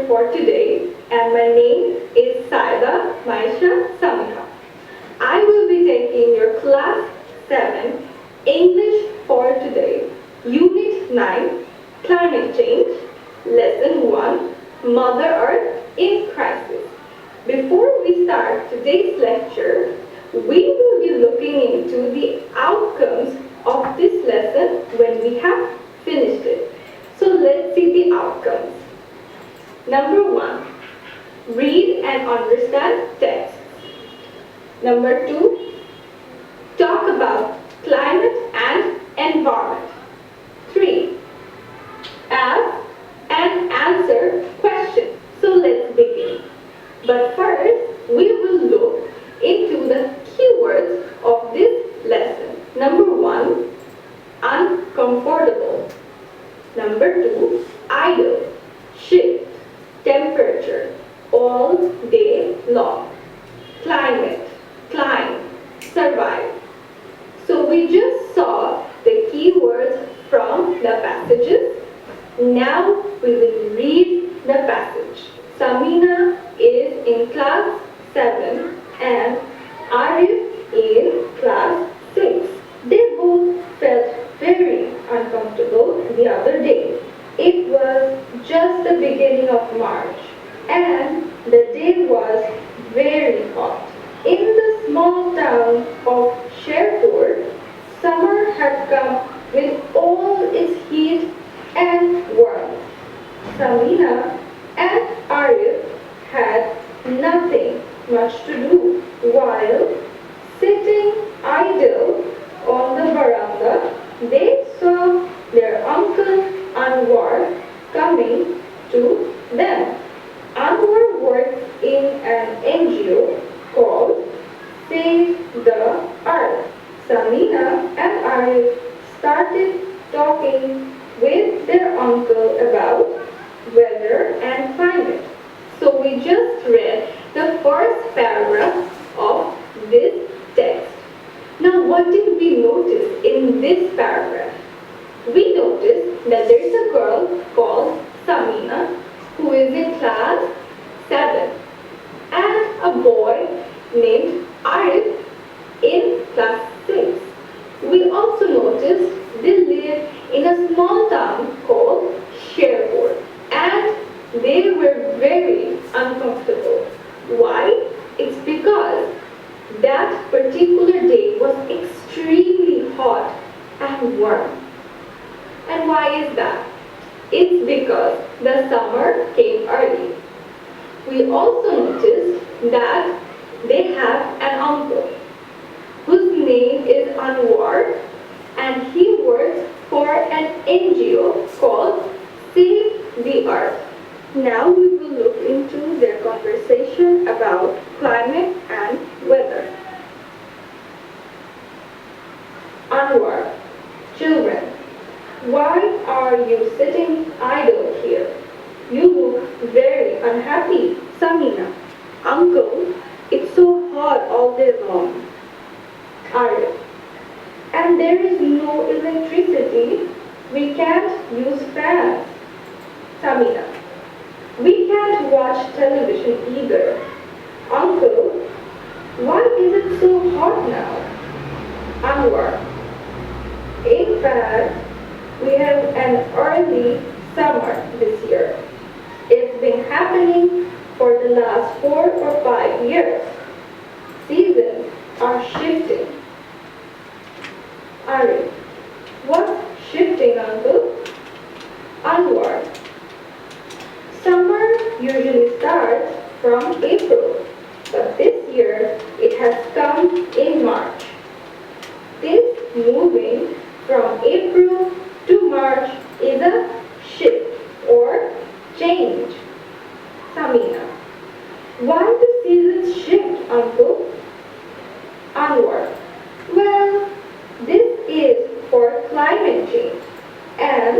for today, and my name is Saida Maisha Samika. I will be taking your Class 7 English for today, Unit 9, Climate Change, Lesson 1, Mother Earth in Crisis. Before we start today's lecture, we will be looking into the outcomes of this lesson when we have finished it. So let's see the outcomes. Number 1, read and understand text. Number 2, talk about climate and environment. 3, ask and answer questions. So let's begin. But first, we will look into the keywords of this lesson. Number 1, uncomfortable. Number 2, idle, shift, temperature, all day long. Climate, climb, survive. So we just saw the keywords from the passages. Now we will read the passage. Samina is in class 7 and Arif in class 6. They both felt very uncomfortable the other day. It was just the beginning of March and the day was very hot. In the small town of Sherpur, summer had come with all its heat and warmth. Samina and Arif had nothing much to do while sitting idle on the veranda. They saw their uncle Anwar coming to them. Anwar works in an NGO called Save the Earth. Samina and Arif started talking with their uncle about weather and climate. So we just read the first paragraph of this text. Now what did we notice in this paragraph? We noticed that there is a girl called Samina who is in class 7 and a boy named Arif in class 6. We also noticed they live in a small town called Sherpur and they were very uncomfortable. Why? It's because that particular day was extremely hot and warm. And why is that? It's because the summer came early. We also noticed that they have an uncle whose name is Anwar and he works for an NGO called Save the Earth. Now we will look into their conversation about climate and weather. Anwar, children, why are you sitting idle here? You look very unhappy. Samina, uncle, it's so hot all day long. Arif, and there is no electricity. We can't use fans. Samina, we can't watch television either. Uncle, why is it so hot now? Anwar, in fact, we have an early summer this year. It's been happening for the last 4 or 5 years. Seasons are shifting. Arif, what's shifting, uncle? Anwar, summer usually starts from April, but this year it has come in March. This moving from April to March is a shift or change. Samina, why do seasons shift, uncle? Anwar, well, this is for climate change and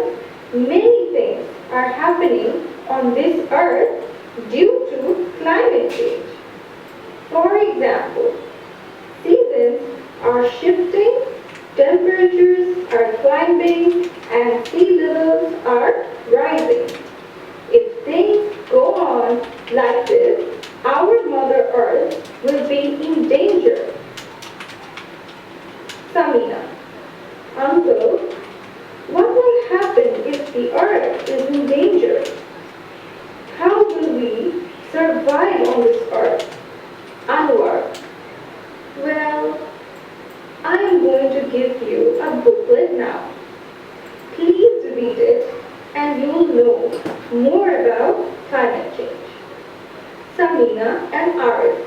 many things are happening on this earth due to climate change. For example, seasons are shifting, temperatures are climbing, and sea levels are rising. If things go like this, our Mother Earth will be in danger. Samina: Uncle, what will happen if the earth is in danger? How will we survive on this earth? Anwar: Well, I am going to give you a booklet now. Please read it and you will know more about climate change. Samina and Arif: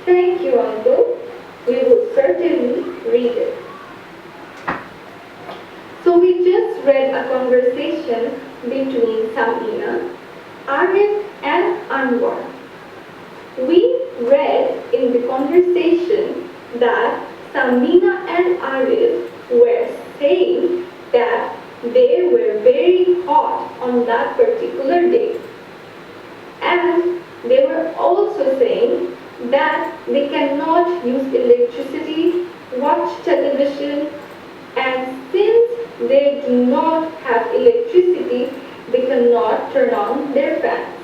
Thank you, Uncle. We will certainly read it. So we just read a conversation between Samina, Arif and Anwar. We read in the conversation that Samina and Arif were saying that they were very hot on that particular day. And they were also saying that they cannot use electricity, watch television, and since they do not have electricity, they cannot turn on their fans.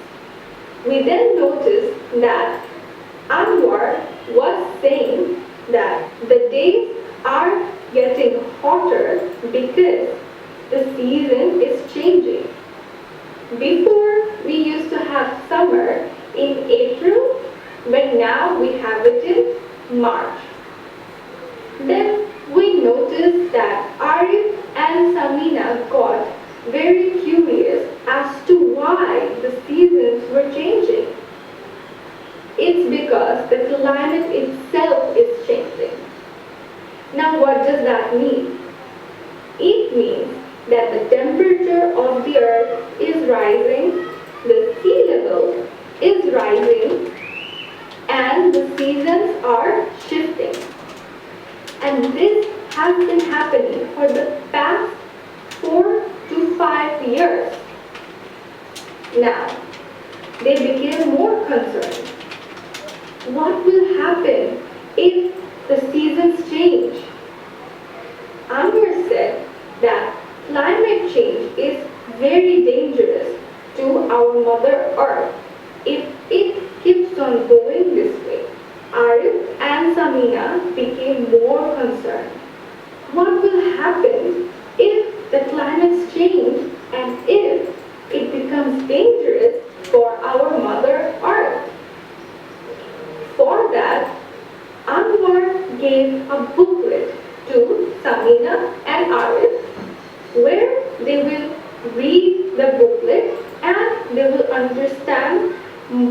We then noticed that Anwar was saying that the days are getting hotter because the season is changing. Before, we used to have summer in April, but now we have it in March. Then we noticed that Arif and Samina got very curious as to why the seasons were changing. It's because the climate itself is changing. Now what does that mean? It means that the temperature of the earth is rising, the sea level is rising, and the seasons are shifting. And this has been happening for the past 4 to 5 years. Now, they became more concerned. What will happen if the seasons change? Amar said that climate change is very dangerous to our Mother Earth if it keeps on going this way. Arif and Samina became more concerned. What will happen if the climates change and if it becomes dangerous for our Mother Earth? For that, Anwar gave a booklet to Samina and Arif where they will read the booklet and they will understand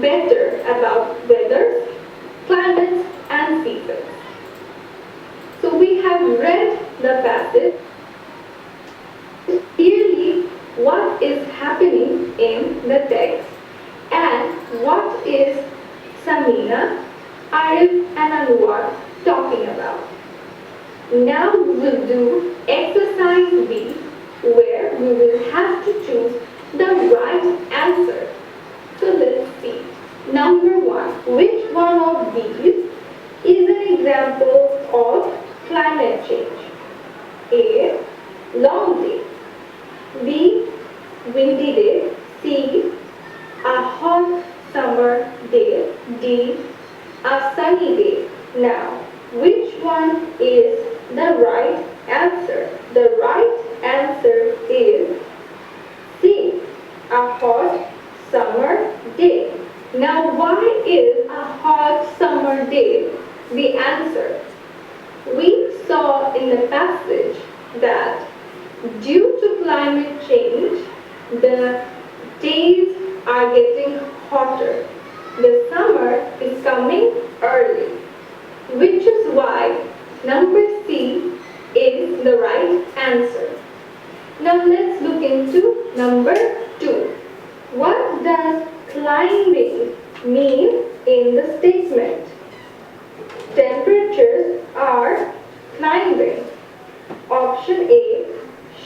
better about weathers, climates and seasons. So we have read the passage clearly what is happening in the text and what is Samina, Arif and Anwar talking about. Now we will do exercise B where we will have to choose the right answer. So let's see. Number 1. Which one of these is an example of climate change? A. Long day. B. Windy day. C. A hot summer day. D. A sunny day. Now, which one is the right answer? The right answer is C. A hot summer day. Now, why is a hot summer day the answer? We saw in the passage that due to climate change, the days are getting hotter. The summer is coming early, which is why number C is the right answer. Now let's look into number 2. What does climbing mean in the statement? Temperatures are climbing. Option A,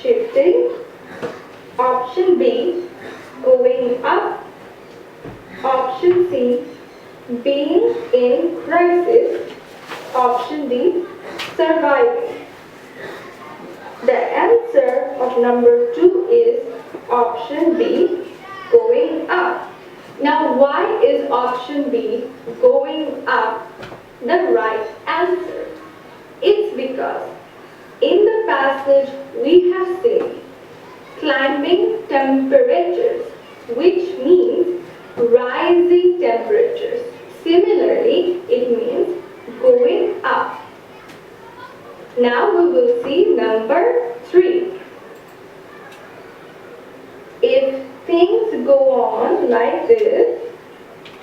shifting. Option B, going up. Option C, being in crisis. Option D, surviving. The answer of number 2 is option B, going up. Now why is option B, going up, the right answer? It's because in the passage we have seen climbing temperatures, which means rising temperatures. Similarly, it means going up. Now we will see number 3. If things go on like this,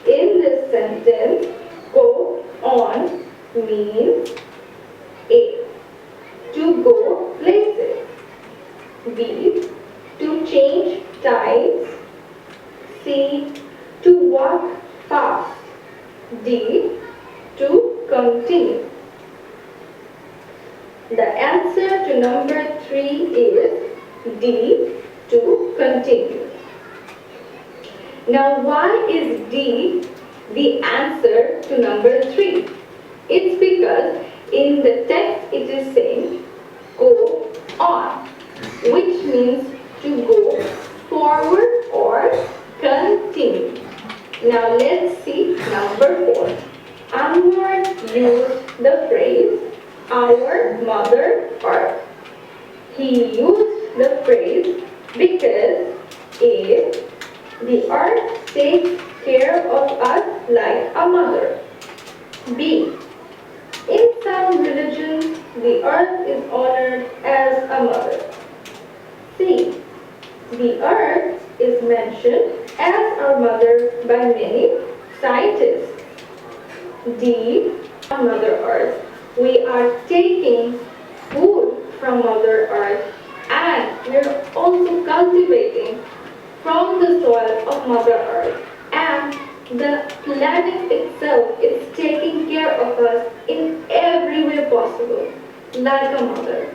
in this sentence, go on means A, to go places, B, to change tides, C, to walk fast, D, to continue. The answer to number 3 is D, to continue. Now why is D the answer to number 3? It's because in the text it is saying go on, which means to go forward or continue. Now let's see number 4. Amar used the phrase our Mother Earth. He used the phrase because A, the earth takes care of us like a mother. B, in some religions, the earth is honored as a mother. C, the earth is mentioned as our mother by many scientists. D, Mother Earth. We are taking food from Mother Earth and we are also cultivating from the soil of Mother Earth, and the planet itself is taking care of us in every way possible, like a mother.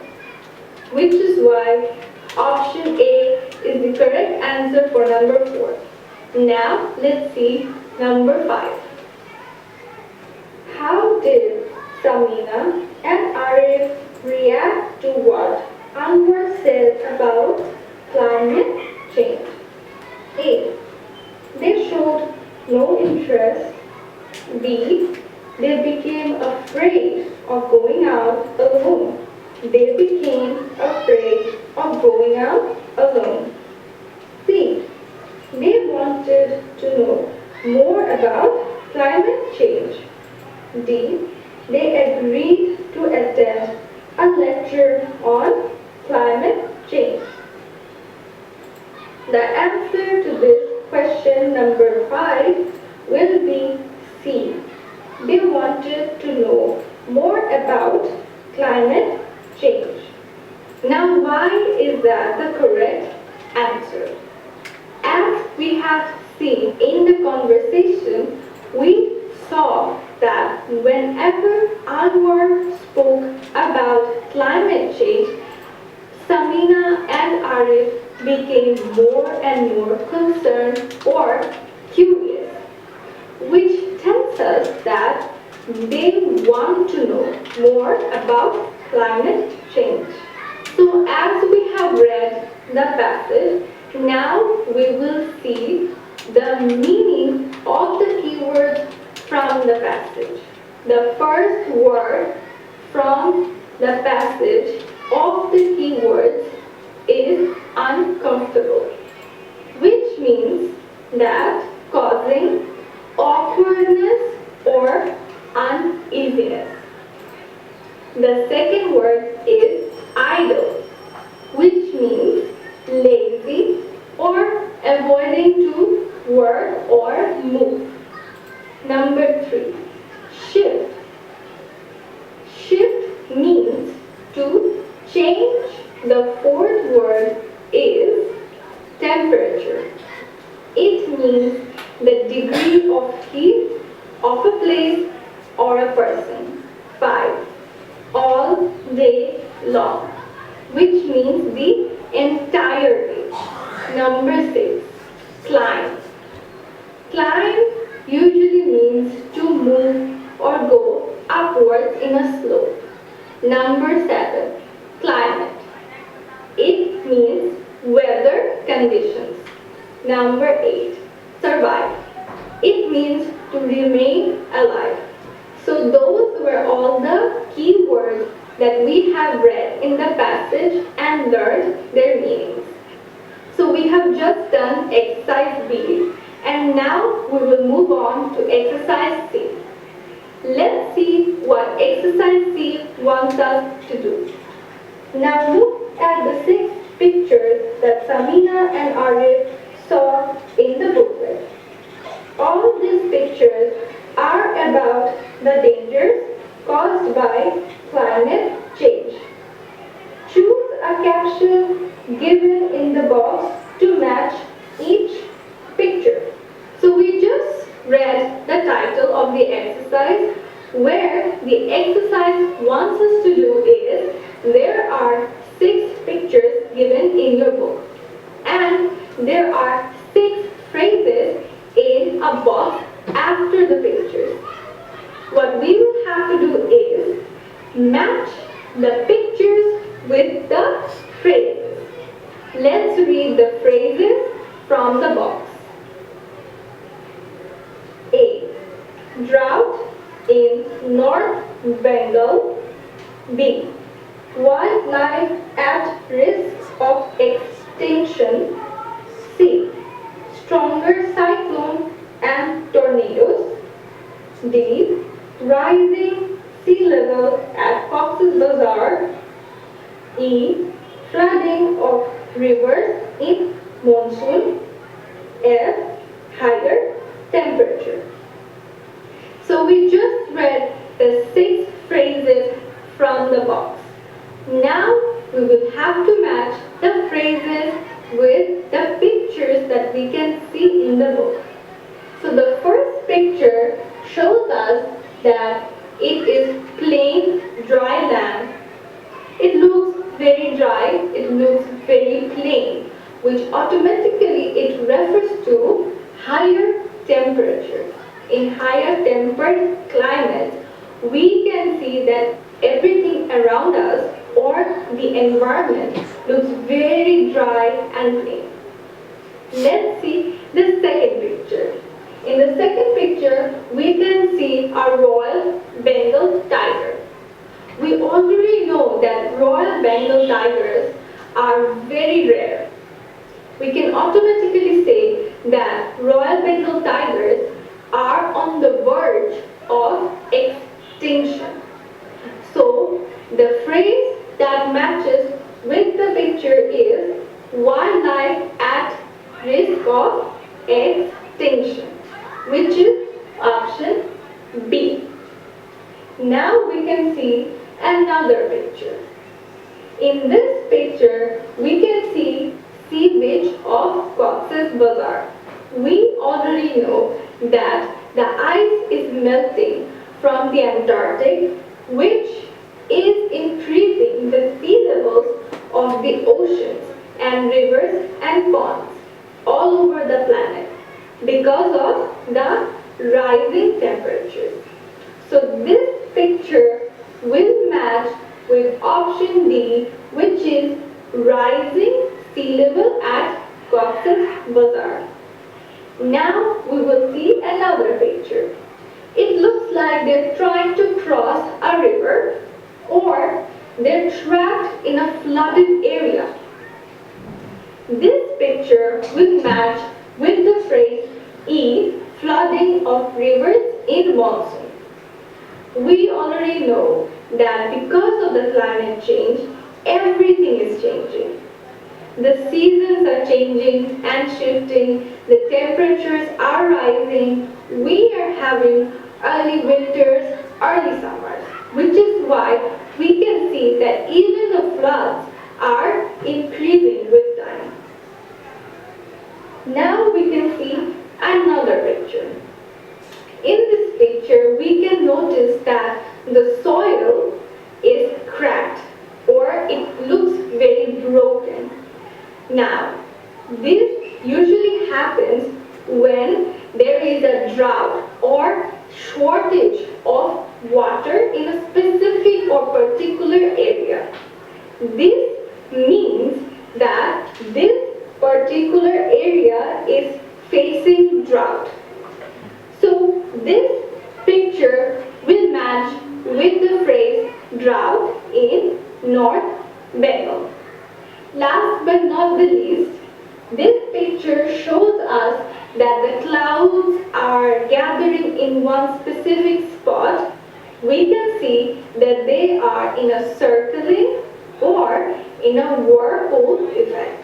Which is why option A is the correct answer for number 4. Now let's see number 5. How did Samina and Arif react to what Anwar said about climate change? A, they showed no interest. B, they became afraid of going out alone. They became afraid of going out alone. C, they wanted to know more about climate change. D, they agreed to attend a lecture on climate change. The answer to this question number 5 will be C. They wanted to know more about climate change. Now why is that the correct answer? As we have seen in the conversation, we saw that whenever Anwar spoke about climate change, Samina and Arif became more and more concerned or curious, which tells us that they want to know more about climate change. So as we have read the passage, now we will see the meaning of the keywords from the passage. The first word from the passage of the keywords is uncomfortable, which means that causing awkwardness or uneasiness. The second word is idle, which means lazy or avoiding to work or move. Number 3, shift. Shift means to change. The fourth word is temperature. It means the degree of heat of a place or a person. 5, all day long, which means the entire day. Number 6, climb. Climb usually means to move or go upwards in a slope. Number 7, climate. It means weather conditions. Number 8, survive. means to remain alive. So those were all the key words that we have read in the passage and learned their meanings. So we have just done exercise B, and now we will move on to exercise C. Let's see what exercise C wants us to do. Now look at the 6 pictures that Samina and Arif saw in the booklet. All these pictures are about the dangers caused by climate change. Choose a caption given in the box to match each picture. So we just read the title of the exercise, where the exercise wants us to do is there are 6 pictures given in your book, and there are 6 phrases in a box after the pictures. What we will have to do is match the pictures with the phrases. Let's read the phrases from the box. A. Drought in North Bengal. B. Wildlife at risk of extinction. C. Stronger cyclone and tornadoes. D. Rising sea level at Cox's Bazar. E. Flooding of rivers in monsoon. F. Higher temperature. So we just read the 6 phrases from the box. Now we will have to match the phrases with the pictures that we can see in the book. So the first picture shows us that it is plain dry land. It looks very dry, it looks very plain, which automatically it refers to higher temperature. In higher tempered climates, we can see that everything around us or the environment looks very dry and plain. Let's see the second picture. In the second picture, we can see a Royal Bengal tiger. We already know that Royal Bengal tigers are very rare. We can automatically say that Royal Bengal tigers are on the verge of extinction. So the phrase that matches with the picture is wildlife at risk of extinction, which is option B. Now we can see another picture. In this picture, we can see sea beach of Cox's Bazar. We already know that the ice is melting from the Antarctic, which is increasing the sea levels of the oceans and rivers and ponds all over the planet because of the rising temperatures. So this picture will match with option D, which is rising sea level at Cox's Bazar. Now we will see another picture. It looks like they're trying to cross a river, or they're trapped in a flooded area. This picture will match with the phrase E, flooding of rivers in monsoon. We already know that because of the climate change, everything is changing. The seasons are changing and shifting, the temperatures are rising, we are having early winters, early summers, which is why we can see that even the floods are increasing with time. Now we can see another picture. In this picture, we can notice that the soil is cracked, or it looks very broken. Now, this usually happens when there is a drought or shortage of water in a specific or particular area. This means that this particular area is facing drought. So drought in North Bengal. Last but not the least, this picture shows us that the clouds are gathering in one specific spot. We can see that they are in a circling or in a whirlpool effect,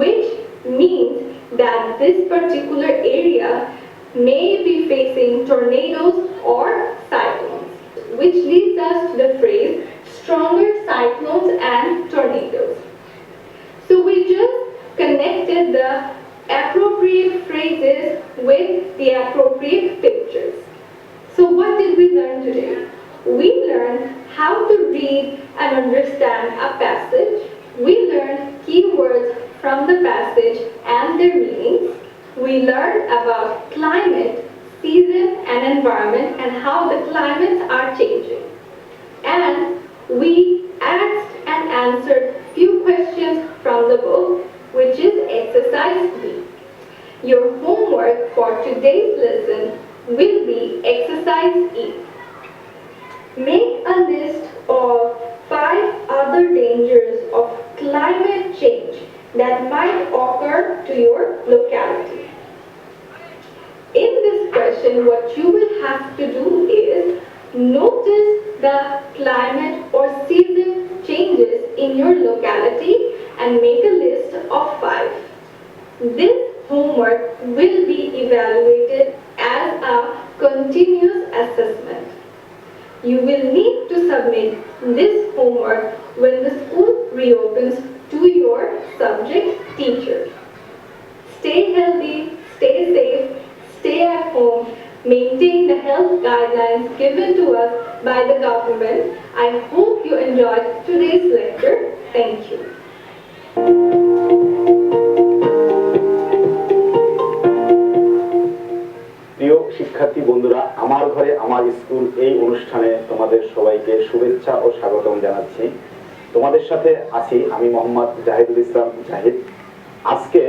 which means that this particular area may be facing tornadoes or cyclones, which leads us to the phrase stronger cyclones and tornadoes. So we just connected the appropriate phrases with the appropriate pictures. So what did we learn today? We learned how to read and understand a passage. We learned keywords from the passage and their meanings. We learned about climate, season and environment and how the climates are changing. And we asked and answered few questions from the book, which is exercise B. Your homework for today's lesson will be exercise E. Make a list of 5 other dangers of climate change that might occur to your locality. In this question, what you will have to do is notice the climate or season changes in your locality and make a list of 5. This homework will be evaluated as a continuous assessment. You will need to submit this homework when the school reopens to your subject teacher. Stay healthy, stay safe, stay at home, maintain the health guidelines given to us by the government. I hope you enjoyed today's lecture. Thank you. প্রিয় শিক্ষার্থী বন্ধুরা, আমার ঘরে আমার school এই অনুষ্ঠানে তোমাদের সবাইকে শুভেচ্ছা ও স্বাগতম জানাচ্ছি। তোমাদের সাথে আছি আমি মোহাম্মদ জাহিদুল ইসলাম জাহিদ। আজকে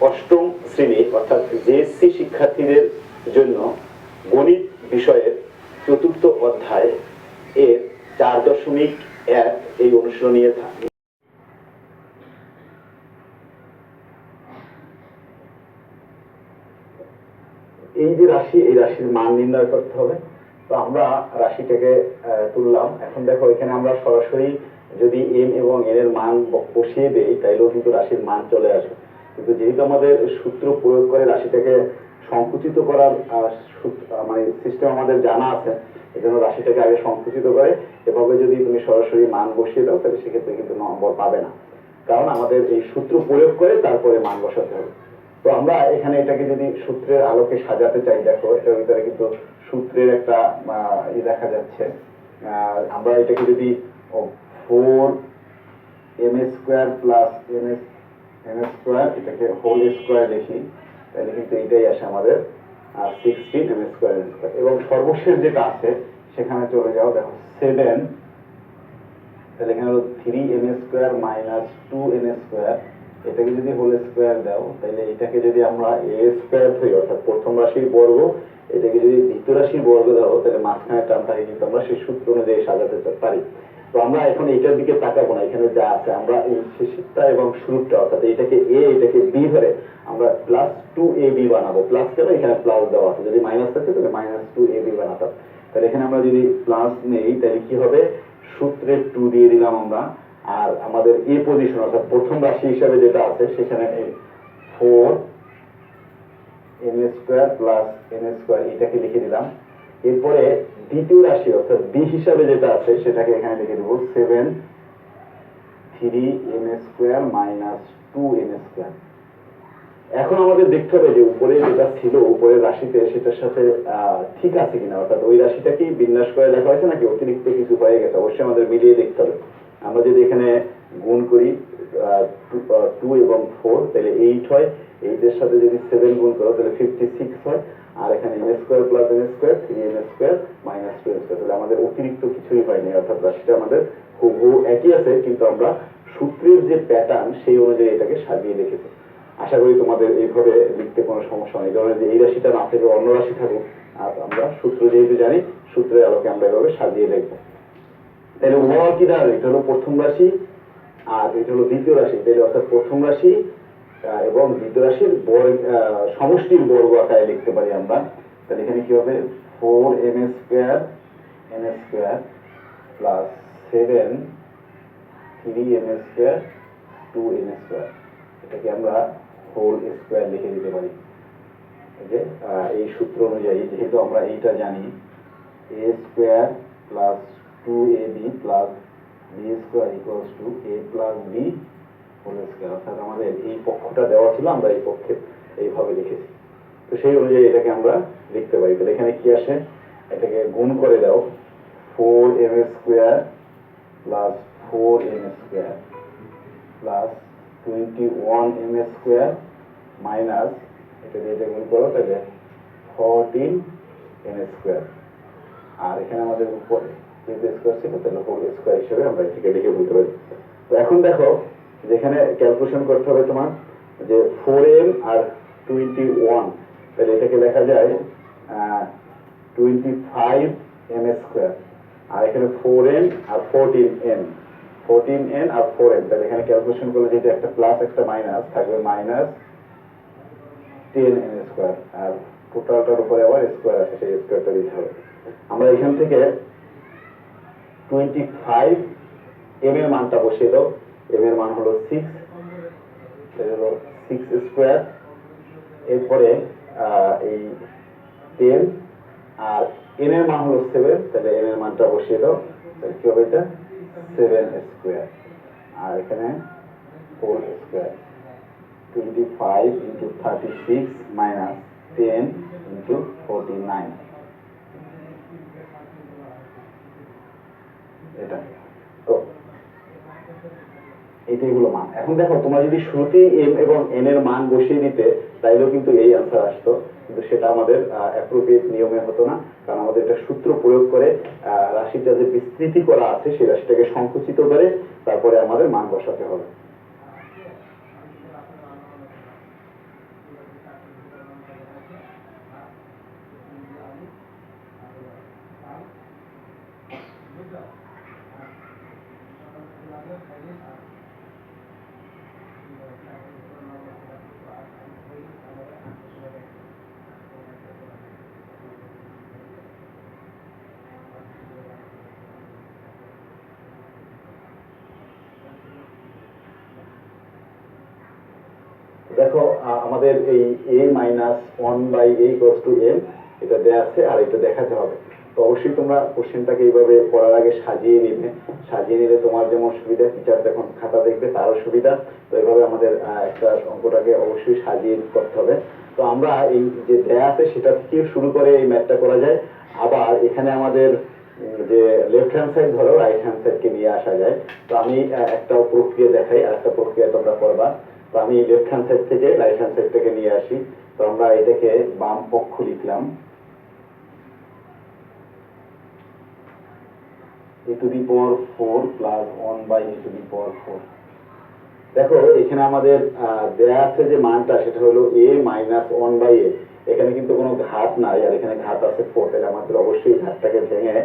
অষ্টম শ্রেণী অর্থাৎ জেএসসি শিক্ষার্থীদের জন্য গণিত বিষয়ের চতুর্থ অধ্যায় এর 4.1 এই অনুশীলনী থাকবে। এই যে রাশি, এই রাশির মান নির্ণয় করতে হবে। তো আমরা রাশিটাকে তুললাম। এখন দেখো এখানে আমরা সরাসরি যদি এম এবং এন এর মান বসিয়ে দেই তাইলেও কিন্তু রাশির মান চলে আসবে, কিন্তু যেহেতু আমাদের সূত্র প্রয়োগ করে রাশিটাকে সংকুচিত করার মানে সিস্টেম আমাদের জানা আছে, এজন্য রাশিটাকে আগে সংকুচিত করে এভাবে যদি তুমি সরাসরি মান বসিয়ে দাও তাহলে সেক্ষেত্রে কিন্তু নম্বর পাবে না, কারণ আমাদের এই সূত্র প্রয়োগ করে তারপরে মান বসাতে হবে। তো আমরা এখানে এটাকে যদি সূত্রের আলোকে সাজাতে চাই, দেখো এটার ভিতরে কিন্তু সূত্রের একটা দেখা যাচ্ছে। আমরা এটাকে যদি 4m² প্লাস n² এটাকে হোল স্কোয়ার লিখি তাহলে কিন্তু এটাই আসে আমাদের 16m², এবং সর্বশেষ যেটা আছে সেখানে চলে যাও, দেখো 7, তাহলে এখানে হলো 3m² মাইনাস 2n²। এটাকে যদি হোল স্কোয়ার দাও তাহলে এটাকে যদি আমরা a² ধরি অর্থাৎ প্রথম রাশির বর্গ, এটাকে যদি দ্বিতীয় রাশির বর্গ দাও তাহলে মাঝখানে টার্মটাকে কিন্তু আমরা সেই সূত্র অনুযায়ী সাজাতে পারি। তো আমরা এখন এটার দিকে তাকাবো না, এখানে যা আছে আমরা এই শেষেরটা এবং শুরুটা অর্থাৎ এটাকে a এটাকে b ধরে আমরা +2ab বানাবো। প্লাস কেন, এখানে প্লাস দেওয়া আছে, যদি মাইনাস থাকে তাহলে -2ab বানাতাম। তাহলে এখানে আমরা যদি প্লাস নেই তাহলে কি হবে, সূত্রের 2 দিয়ে দিলাম আমরা, আর আমাদের এ পজিশন অর্থাৎ প্রথম রাশি হিসাবে যেটা আছে সেখানে 4m² প্লাস n² এটাকে লিখে দিলাম। এরপরে দ্বিতীয় রাশি অর্থাৎ বি হিসাবে যেটা আছে সেটাকে এখানে লিখে দেবো 7 3m² মাইনাস 2n²। এখন আমাদের দেখতে হবে যে উপরে যেটা ছিল উপরের রাশিতে সেটার সাথে ঠিক আছে কিনা, অর্থাৎ ওই রাশিটা কি বিন্যাস করে লেখা হয়েছে নাকি অতিরিক্ত কিছু হয়ে গেছে, অবশ্যই আমাদের মিলিয়ে দেখতে হবে। আমরা যদি এখানে গুণ করি 2 এবং 4 তাহলে 8 হয়, 8 এর সাথে যদি 7 গুণ করো তাহলে 56 হয়, আর এখানে m² plus n² 3m² minus 2n², তাহলে আমাদের অতিরিক্ত কিছুই হয়নি, অর্থাৎ রাশিটা আমাদের হুবহু একই আছে, কিন্তু আমরা সূত্রের যে প্যাটার্ন সেই অনুযায়ী এটাকে সাজিয়ে লিখেছি। আশা করি তোমাদের এইভাবে লিখতে কোনো সমস্যা নেই, ধরনের যে এই রাশিটা না থেকে অন্য রাশি থাকুক, আর আমরা সূত্র যেহেতু জানি সূত্রের আলোকে আমরা এভাবে সাজিয়ে লিখবো। তাহলে ওভারঅল কি দাঁড়াবে, এটা হলো প্রথম রাশি আর এটা হলো দ্বিতীয় রাশি, তাহলে অর্থাৎ প্রথম রাশি এবং দ্বিতীয় রাশির সমষ্টির বর্গ আকারে লিখতে পারি আমরা। তাহলে এখানে কি হবে, 4m square n square plus 7 3m square 2n square, এটাকে আমরা হোল স্কোয়ার লিখে দিতে পারি। যে এই সূত্র অনুযায়ী যেহেতু আমরা এইটা জানি, a square plus 2ab plus b square equals to a plus b whole square, অর্থাৎ আমাদের এই পক্ষটা দেওয়া ছিল, আমরা এই পক্ষে এইভাবে লিখেছি। তো সেই অনুযায়ী এটাকে আমরা লিখতে পারি। তাহলে এখানে কি আসে, এটাকে গুণ করে দাও, 4m square plus 4n square plus 21m square minus এটা দিয়ে এটা গুণ করো, তাহলে 14n স্কোয়ার, আর এখানে আমাদের উপরে যেহেতু স্কোয়ার ছিল তাহলে হোল স্কোয়ার হিসেবে আমরা এটাকে লিখে বলতে পারি। তো এখন দেখো যেখানে ক্যালকুলেশন করতে হবে তোমার যে 4m আর 21, তাহলে এটাকে লেখা যায় 25m স্কোয়ার, আর এখানে 4n আর 14n আর 4n, তাহলে এখানে ক্যালকুলেশন করলে যেটা একটা প্লাস একটা মাইনাস থাকবে, মাইনাস 10n স্কোয়ার, আর টোটালটার উপরে আবার স্কোয়ার আছে, সেই স্কোয়ারটা দিতে হবে। আমরা এখান থেকে 25m এর মানটা বসিয়ে দাও, m এর মান হলো 6, এটা হলো 6 স্কোয়ার, এরপরে এই 10 আর n এর মান হলো 7, তাহলে n এর মানটা বসিয়ে দাও, তাহলে কি হবে, এটা 7 স্কোয়ার, আর এখানে whole square, 25 into 36 minus 10 into 49, এটা। তো এটাই হলো মান। এখন দেখো তোমরা যদি শুরুতেই m এবং n এর মান বসিয়ে দিতে তাইলেও কিন্তু এই আনসার আসতো, কিন্তু সেটা আমাদের অ্যাপ্রোপ্রিয়েট নিয়মে হতো না, কারণ আমাদের একটা সূত্র প্রয়োগ করে রাশিটা যে বিস্তৃতি করা আছে সেই রাশিটাকে সংকুচিত করে তারপরে আমাদের মান বসাতে হবে। দেখো আমাদের এই a minus 1/a equals to m এটা দেয়া আছে, আর এটা দেখাতে হবে। তো অবশ্যই তোমরা কোশ্চেনটাকে এইভাবে পড়ার আগে সাজিয়ে নিবে, সাজিয়ে নিলে তোমার যেমন সুবিধা, টিচার যখন খাতা দেখবে তারও সুবিধা। তো এইভাবে আমাদের একটা অঙ্কটাকে অবশ্যই সাজিয়ে করতে হবে। তো আমরা এই যে দেয়া আছে সেটা থেকে শুরু করে এই ম্যাথটা করা যায়। আবার এখানে আমাদের যে লেফট হ্যান্ড সাইড ধরো রাইট হ্যান্ড সাইডকে নিয়ে আসা যায়। তো আমি একটা প্রক্রিয়া দেখাই, আর একটা প্রক্রিয়া তোমরা করবা। তো আমি লেফট হ্যান্ড সাইড থেকে রাইট হ্যান্ড সাইডটাকে নিয়ে আসি। তো আমরা এটাকে বাম পক্ষ লিখলাম, a to the power 4 plus 1 by a to the power 4। দেখো এখানে আমাদের দেয়া আছে যে মানটা সেটা হলো a minus 1 by a, এখানে কিন্তু কোনো ঘাত নাই, আর এখানে ঘাত আছে 4, তাহলে আমাদের অবশ্যই ঘাতটাকে ভেঙে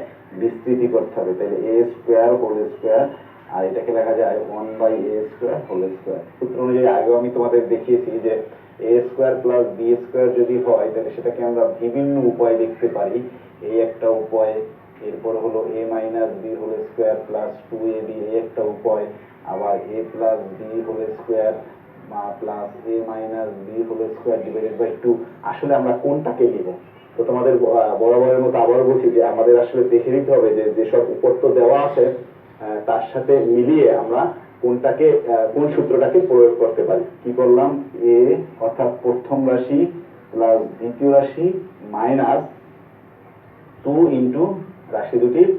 বিস্তৃতি করতে হবে। তাহলে a স্কোয়ার হোল স্কোয়ার, আর এটাকে লেখা যায় 1 by a square whole square. সূত্র অনুযায়ী আগেও আমি তোমাদের দেখিয়েছি যে a square plus b square যদি হয় তাহলে সেটাকে আমরা বিভিন্ন উপায়ে লিখতে পারি। এই একটা উপায়, এরপর হলো a minus b whole square plus 2ab, এই একটা উপায়, আবার a plus b whole square plus a minus b whole square divided by 2। আসলে আমরা কোনটাকে নিব? তো তোমাদের বরাবরের মতো আবার বলছি যে আমাদের আসলে দেখে নিতে হবে যে যেসব উপত্য দেওয়া আছে তার সাথে মিলিয়ে আমরা কোনটাকে কোন সূত্রটাকে প্রয়োগ করতে পারি। কি করলাম, a অর্থাৎ প্রথম রাশি প্লাস দ্বিতীয় রাশি মাইনাস 2 ইন্টু রাশি দুটির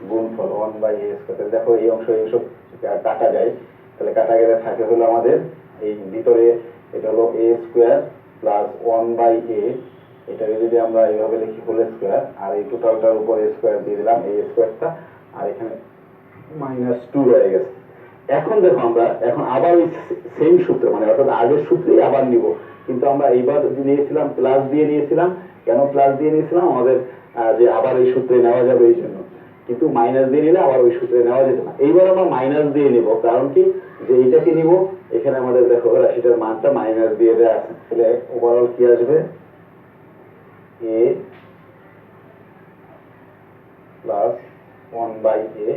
গুণফল 1 বাই a স্কয়ার। দেখো এই অংশ কাটা যায়, তাহলে কাটা গেলে থাকে হলো আমাদের এই ভিতরে এটা হলো a square plus 1 by a, এটাকে যদি আমরা এইভাবে লিখি হোল স্কয়ার, আর এই টোটালটার উপর a স্কয়ার দিয়ে দিলাম, a স্কয়ারটা, আর এখানে মাইনাস 2 রয়ে গেছে। এখন দেখো আমরা এখন আবার ওই সেম সূত্র মানে অর্থাৎ আগের সূত্রেই আবার নিব, কিন্তু আমরা এইবার নিয়েছিলাম প্লাস দিয়ে নিয়েছিলাম। কেন প্লাস দিয়ে নিয়েছিলাম? আমাদের যে আবার এই সূত্রে নেওয়া যাবে এই জন্য। কিন্তু মাইনাস দিয়ে নিলে আবার ওই সূত্রে নেওয়া যেত না। এইবার আমরা মাইনাস দিয়ে নিব, কারণ কি যে এইটাকে নিব, এখানে আমাদের দেখো রাশিটার মানটা মাইনাস দিয়ে দেওয়া আছে, তাহলে ওভারঅল কি আসবে এ প্লাস 1/a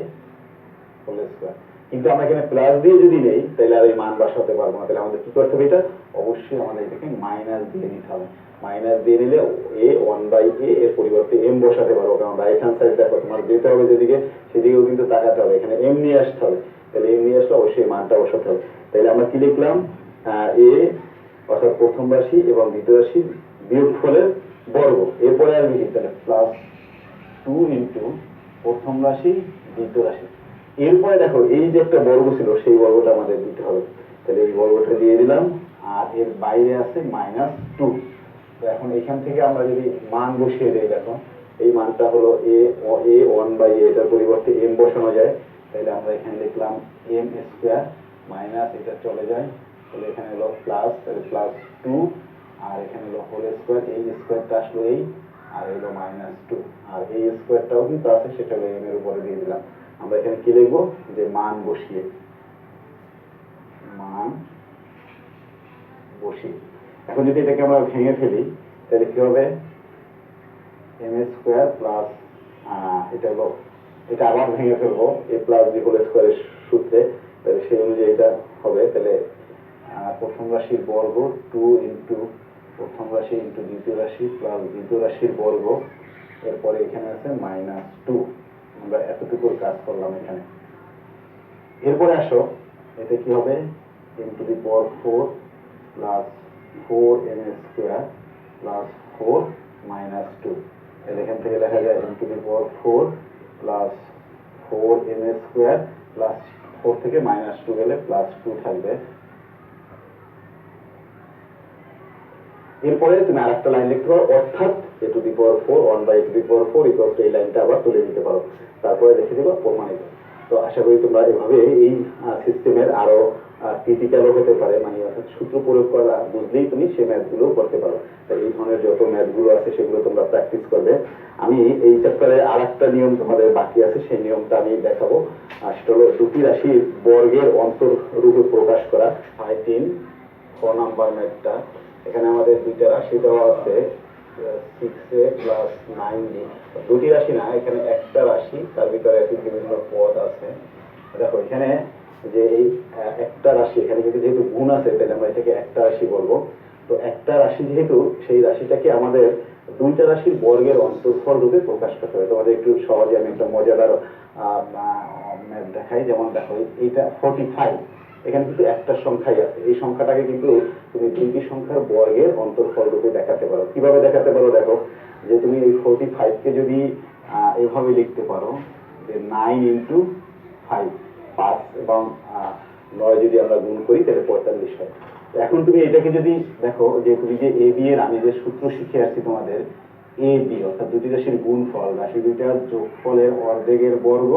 হোল স্কয়ার। কিন্তু আমরা এখানে প্লাস দিয়ে যদি নেই তাহলে আর এই মান বসাতে পারবো না, তাহলে আমাদের কি করতে হবে, এটা অবশ্যই আমাদের এটাকে মাইনাস দিয়ে নিতে হবে। মাইনাস দিয়ে নিলে a 1/a এর পরিবর্তে m বসাতে পারবো, কারণ রাইট হ্যান্ড সাইড দেখো তোমার যেতে হবে যেদিকে সেদিকেও কিন্তু তাকাতে হবে, এখানে m নিয়ে আসতে হবে, তাহলে m নিয়ে আসলে অবশ্যই মানটা বসাতে হবে। তাহলে আমরা কি লিখলাম, a অর্থাৎ প্রথম রাশি এবং দ্বিতীয় রাশি বিয়োগফলের বর্গ, এরপরে আর লিখি তাহলে প্লাস 2 ইন্টু প্রথম রাশি দ্বিতীয় রাশি। এরপরে দেখো এই যে একটা বর্গ ছিল সেই বর্গটা আমাদের দিতে হবে, তাহলে এই বর্গটা দিয়ে দিলাম, আর এর বাইরে আছে -2। তো এখন এখান থেকে আমরা যদি মান বসিয়ে দেই, দেখো এই মানটা হলো a 1/a, এটার পরিবর্তে m বসানো যায়, তাহলে আমরা এখানে লিখলাম m স্কয়ার মাইনাস এটা চলে যায়, তাহলে এখানে হলো প্লাস, তাহলে +2, আর এখানে হলো হোল স্কয়ার, এই স্কয়ারটা আসলো এই, আর হলো -2, আর এই স্কয়ারটাও কিন্তু আছে, সেটা হলো m এর উপরে দিয়ে দিলাম। আমরা এখানে কি লিখবো, যে মান বসিয়ে এখন যদি এটাকে আমরা ভেঙে ফেলি তাহলে কি হবে, m স্কয়ার প্লাস এটা হলো, এটা আবার ভেঙে ফেলবো a প্লাস b হোল স্কয়ারের সূত্রে, তাহলে সেই অনুযায়ী এটা হবে, তাহলে প্রথম রাশির বর্গ 2 ইন্টু প্রথম রাশি ইন্টু দ্বিতীয় রাশি প্লাস দ্বিতীয় রাশির বর্গ, এরপরে এখানে আছে -2। আমরা এতটুকুর কাজ করলাম এখানে। এরপরে আসো এটা কি হবে, m⁴ plus 4n square plus 4 -2, তাহলে এখান থেকে লেখা যায় m⁴ plus 4n square plus 4 থেকে -2 গেলে +2 থাকবে। এরপরে তুমি আরেকটা লাইন লিখতে পারো, অর্থাৎ a⁴ 1/a⁴ এই লাইনটা আবার তুলে দিতে পারো, তারপরে লিখে দেবো প্রমাণিত। তো আশা করি তোমরা এভাবে এই সিস্টেমের আরো ক্রিটিক্যালও হতে পারে, মানে অর্থাৎ সূত্র প্রয়োগ করা বুঝলেই তুমি সেই ম্যাথগুলো করতে পারো। তাই এই ধরনের যত ম্যাথগুলো আছে সেগুলো তোমরা প্র্যাকটিস করবে। আমি এই চ্যাপ্টারে আরেকটা নিয়ম তোমাদের বাকি আছে, সেই নিয়মটা আমি দেখাবো, সেটা হলো দুটি রাশির বর্গের অন্তররূপে প্রকাশ করা। 4 নাম্বার ম্যাথটা, এখানে আমাদের দুইটা রাশি দেওয়া আছে 6a প্লাস 9b, দুটি রাশি না, এখানে একটা রাশি, তার ভিতরে বিভিন্ন পদ আছে। দেখো এখানে যে এই একটা রাশি, এখানে কিন্তু যেহেতু গুণ আছে তাহলে আমরা এটাকে একটা রাশি বলবো। তো একটা রাশি যেহেতু, সেই রাশিটাকে আমাদের দুইটা রাশির বর্গের অন্তর্ফল রূপে প্রকাশ করতে হবে। তোমাদের একটু সহজে আমি একটা মজাদার ম্যাথ দেখাই, যেমন দেখো এইটা 45, এখানে কিন্তু একটা সংখ্যাই আছে, এই সংখ্যাটাকে কিন্তু তুমি দুইটি সংখ্যার বর্গের অন্তর্ফল রূপে দেখাতে পারো। কিভাবে দেখাতে পারো, দেখো যে তুমি এই 45কে যদি এইভাবে লিখতে পারো যে 9 ইন্টু 5, 5 এবং 9 যদি আমরা গুণ করি তাহলে 45 হয়। এখন তুমি এটাকে যদি দেখো, যে তুমি যে এ বি এর আমি যে সূত্র শিখে আসছি তোমাদের, এ বি অর্থাৎ দুটি রাশির গুণফল, রাশি দুইটার যোগফলের অর্ধেকের বর্গ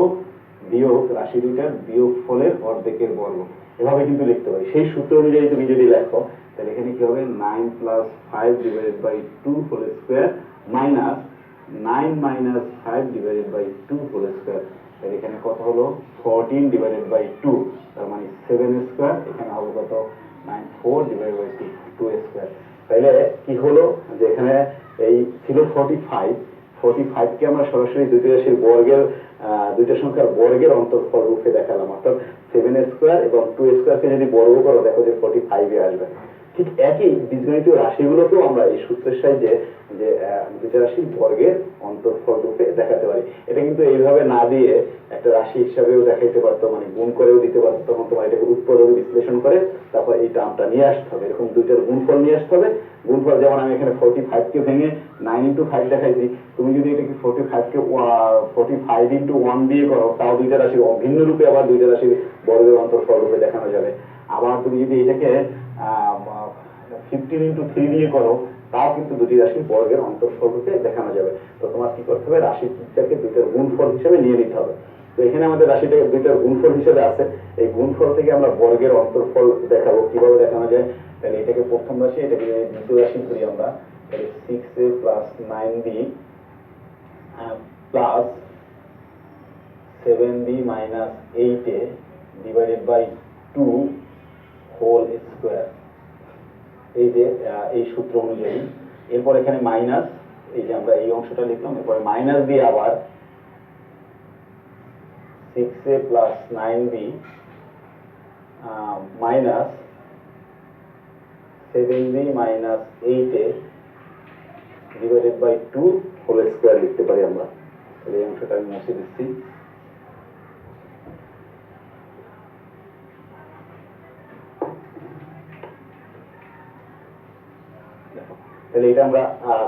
বিয়োগ রাশি দুইটার বিয়োগফলের অর্ধেকের বর্গ, এভাবে কিন্তু লিখতে পারি। সেই সূত্র অনুযায়ী তুমি যদি লেখো তাহলে এখানে কি হবে, 9 + 5 / 2 whole square minus 9 - 5 / 2 whole square, তাহলে এখানে কত হলো 14 / 2, তার মানে 7 স্কয়ার, এখানে হবে কত 4 / 2 স্কয়ার। তাহলে কি হলো, যে এখানে এই ছিল 45 কে আমরা সরাসরি দুটি রাশির বর্গের দুইটা সংখ্যার বর্গের অন্তর্ফল রূপে দেখালাম, অর্থাৎ 7 স্কয়ার এবং 2 স্কয়ারকে যদি বর্গ করো দেখো যে 45 এ আসবে। ঠিক একই বীজগণিতীয় রাশিগুলোকেও আমরা এই সূত্রের সাহায্যে যে দুইটা রাশির বর্গের অন্তর্ফল রূপে দেখাতে পারি। এটা কিন্তু এইভাবে না দিয়ে একটা রাশি হিসাবেও দেখাইতে পারতো, মানে গুণ করেও দিতে পারতো, তখন তোমার এটাকে উৎপাদক বিশ্লেষণ করে তারপর এই টার্মটা নিয়ে আসতে হবে, এরকম দুইটার গুণফল নিয়ে আসতে হবে। গুণফল যেমন আমি এখানে 45কে ভেঙে 9 × 5 দেখাইছি, তুমি যদি এটাকে 45কে 45 × 1 দিয়ে করো, তাও দুইটা রাশির অভিন্ন রূপে আবার দুইটা রাশির বর্গের অন্তর্ফল রূপে দেখানো যাবে। আবার তুমি যদি এটাকে 15 × 3 দিয়ে করো, তাও কিন্তু দুটি রাশির বর্গের অন্তর্ফল রূপে দেখানো যাবে। তো তোমার কি করতে হবে, রাশিটাকে দুইটার গুণফল হিসেবে নিয়ে নিতে হবে। তো এখানে আমাদের রাশিটাকে দুইটার গুণফল হিসেবে আছে, এই গুণফল থেকে আমরা বর্গের অন্তর্ফল দেখাবো। কিভাবে দেখানো যায়, তাহলে এটাকে প্রথম রাশি, এটাকে দ্বিতীয় রাশি ধরি আমরা, তাহলে 6a + 9b plus 7b minus 8a divided by 2 whole square. এই যে এই সূত্র অনুযায়ী এরপর এখানে মাইনাস, এই যে আমরা এই অংশটা লিখলাম, এরপরে মাইনাস দিয়ে আবার 6a plus 9b minus 7b minus 8a divided by 2 whole square লিখতে পারি আমরা। তাহলে এই অংশটা আমি মুছে দিচ্ছি। তাহলে এটা আমরা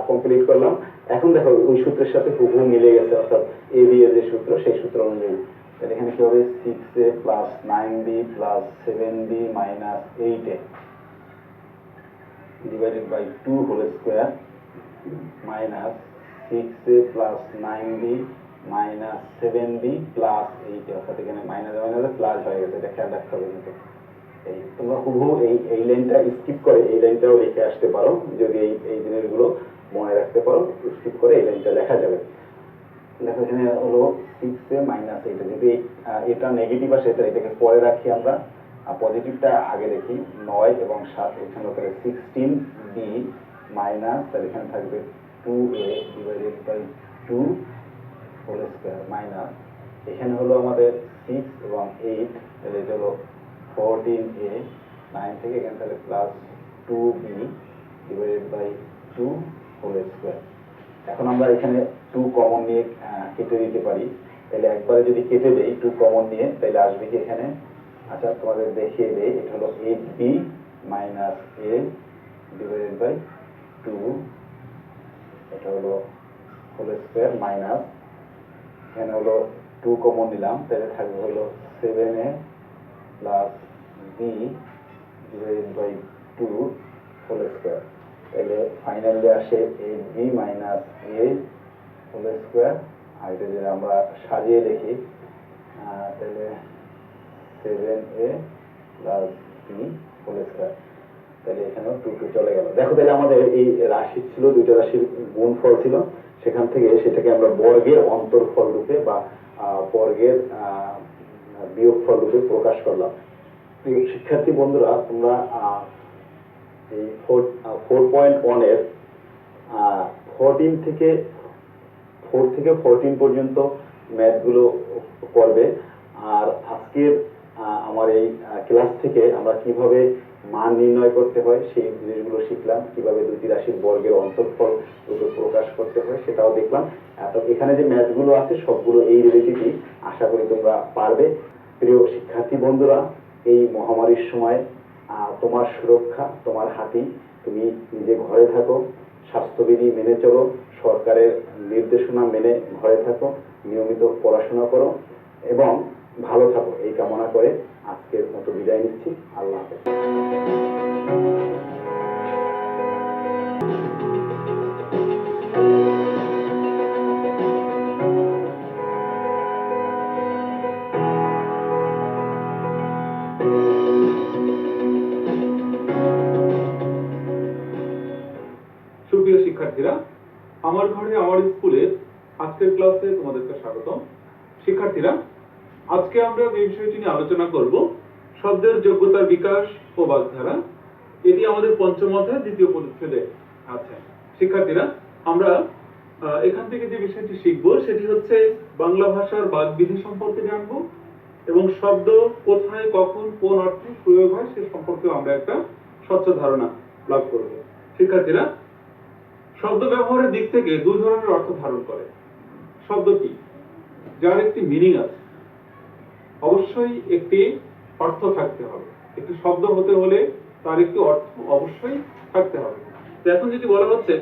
কমপ্লিট করলাম। এখন দেখো ওই সূত্রের সাথে হুবহু মিলে গেছে, অর্থাৎ এ বি এর যে সূত্র সেই সূত্র অনুযায়ী। তাহলে এখানে কি হবে 6a plus 9b plus 7b minus 8a divided by 2 whole square minus 6a plus 9b minus 7b plus 8 অর্থাৎ এখানে মাইনাস মাইনাসে প্লাস হয়ে গেছে, এটা খেয়াল রাখতে হবে। কিন্তু এই তোমরা হুবহু এই লাইনটা স্কিপ করে এই লাইনটাও লিখে আসতে পারো, যদি এই জিনিসগুলো মনে রাখতে পারো, স্কিপ করে এই লাইনটা লেখা যাবে। দেখো এখানে হলো 6a মাইনাস 8, যদি এটা নেগেটিভ আসে তাহলে এটাকে পরে রাখি আমরা, আর পজিটিভটা আগে লিখি। 9 এবং 7 এখানে তাহলে 16b মাইনাস, তাহলে এখানে থাকবে 2a divided by 2 whole square minus, এখানে হলো আমাদের 6 এবং 8, তাহলে এটা হলো 14a 9 থেকে এখানে তাহলে plus 2b divided by 2 whole square. এখন আমরা এখানে 2 কমন নিয়ে কেটে দিতে পারি, তাহলে একবারে যদি কেটে দেই 2 কমন নিয়ে, তাহলে আসবে কি এখানে, আচ্ছা তোমাদের দেখিয়ে দেই, এটা হলো 8b minus a divided by 2, এটা হলো হোল স্কয়ার মাইনাস, এখানে হলো 2 কমন নিলাম, তাহলে থাকবে হলো 7a plus b divided by 2 whole square. তাহলে ফাইনালি আসে 8b minus a whole square. আর এটা যদি আমরা সাজিয়ে দেখি তাহলে 7a plus b whole square, তাহলে এখানেও 2 চলে গেল। দেখো তাহলে আমাদের এই রাশি ছিল, দুইটা রাশির গুণফল ছিল, সেখান থেকে সেটাকে আমরা বর্গের অন্তরফল রূপে বা বর্গের বিয়োগফল রূপে প্রকাশ করলাম। শিক্ষার্থী বন্ধুরা, তোমরা এই 4.1 এর 4 থেকে 14 পর্যন্ত ম্যাথগুলো করবে। আর আজকের আমার এই ক্লাস থেকে আমরা কিভাবে মান নির্ণয় করতে হয় সেই জিনিসগুলো শিখলাম, কিভাবে দুটি রাশির বর্গের অন্তরফল রূপে প্রকাশ করতে হয় সেটাও দেখলাম। এখানে যে ম্যাথগুলো আছে সবগুলো এই রিলেটেডই, আশা করি তোমরা পারবে। প্রিয় শিক্ষার্থী বন্ধুরা, এই মহামারীর সময় তোমার সুরক্ষা তোমার হাতেই। তুমি নিজে ঘরে থাকো, স্বাস্থ্যবিধি মেনে চলো, সরকারের নির্দেশনা মেনে ঘরে থাকো, নিয়মিত পড়াশোনা করো এবং ভালো থাকো, এই কামনা করে আজকের মতো বিদায় নিচ্ছি। আল্লাহ হাফেজ। সুপ্রিয় শিক্ষার্থীরা, আমার ঘরে আমার স্কুলের আজকের ক্লাসে তোমাদেরকে স্বাগতম। শিক্ষার্থীরা, আজকে আমরা যে বিষয়টি নিয়ে আলোচনা করব, শব্দের যোগ্যতার বিকাশ ও বাগধারা। এটি আমাদের পঞ্চম অধ্যায় দ্বিতীয় পরিচ্ছেদে আছে। শিক্ষার্থীরা, আমরা এখান থেকে যে বিষয়টি শিখব সেটি হচ্ছে বাংলা ভাষার বাগবিধি সম্পর্কে জানব এবং শব্দ কোথায় কখন কোন অর্থে প্রয়োগ হয় সে সম্পর্কে আমরা একটা স্বচ্ছ ধারণা লাভ করব। শিক্ষার্থীরা, শব্দ ব্যবহারের দিক থেকে দুই ধরনের অর্থ ধারণ করে। শব্দ কি? যার একটি মিনিং আছে, অবশ্যই একটি অর্থ থাকতে হবে। একটি শব্দ হতে হলে তার একটি অর্থ অবশ্যই থাকতে হবে। এখন যেটি বলা হচ্ছে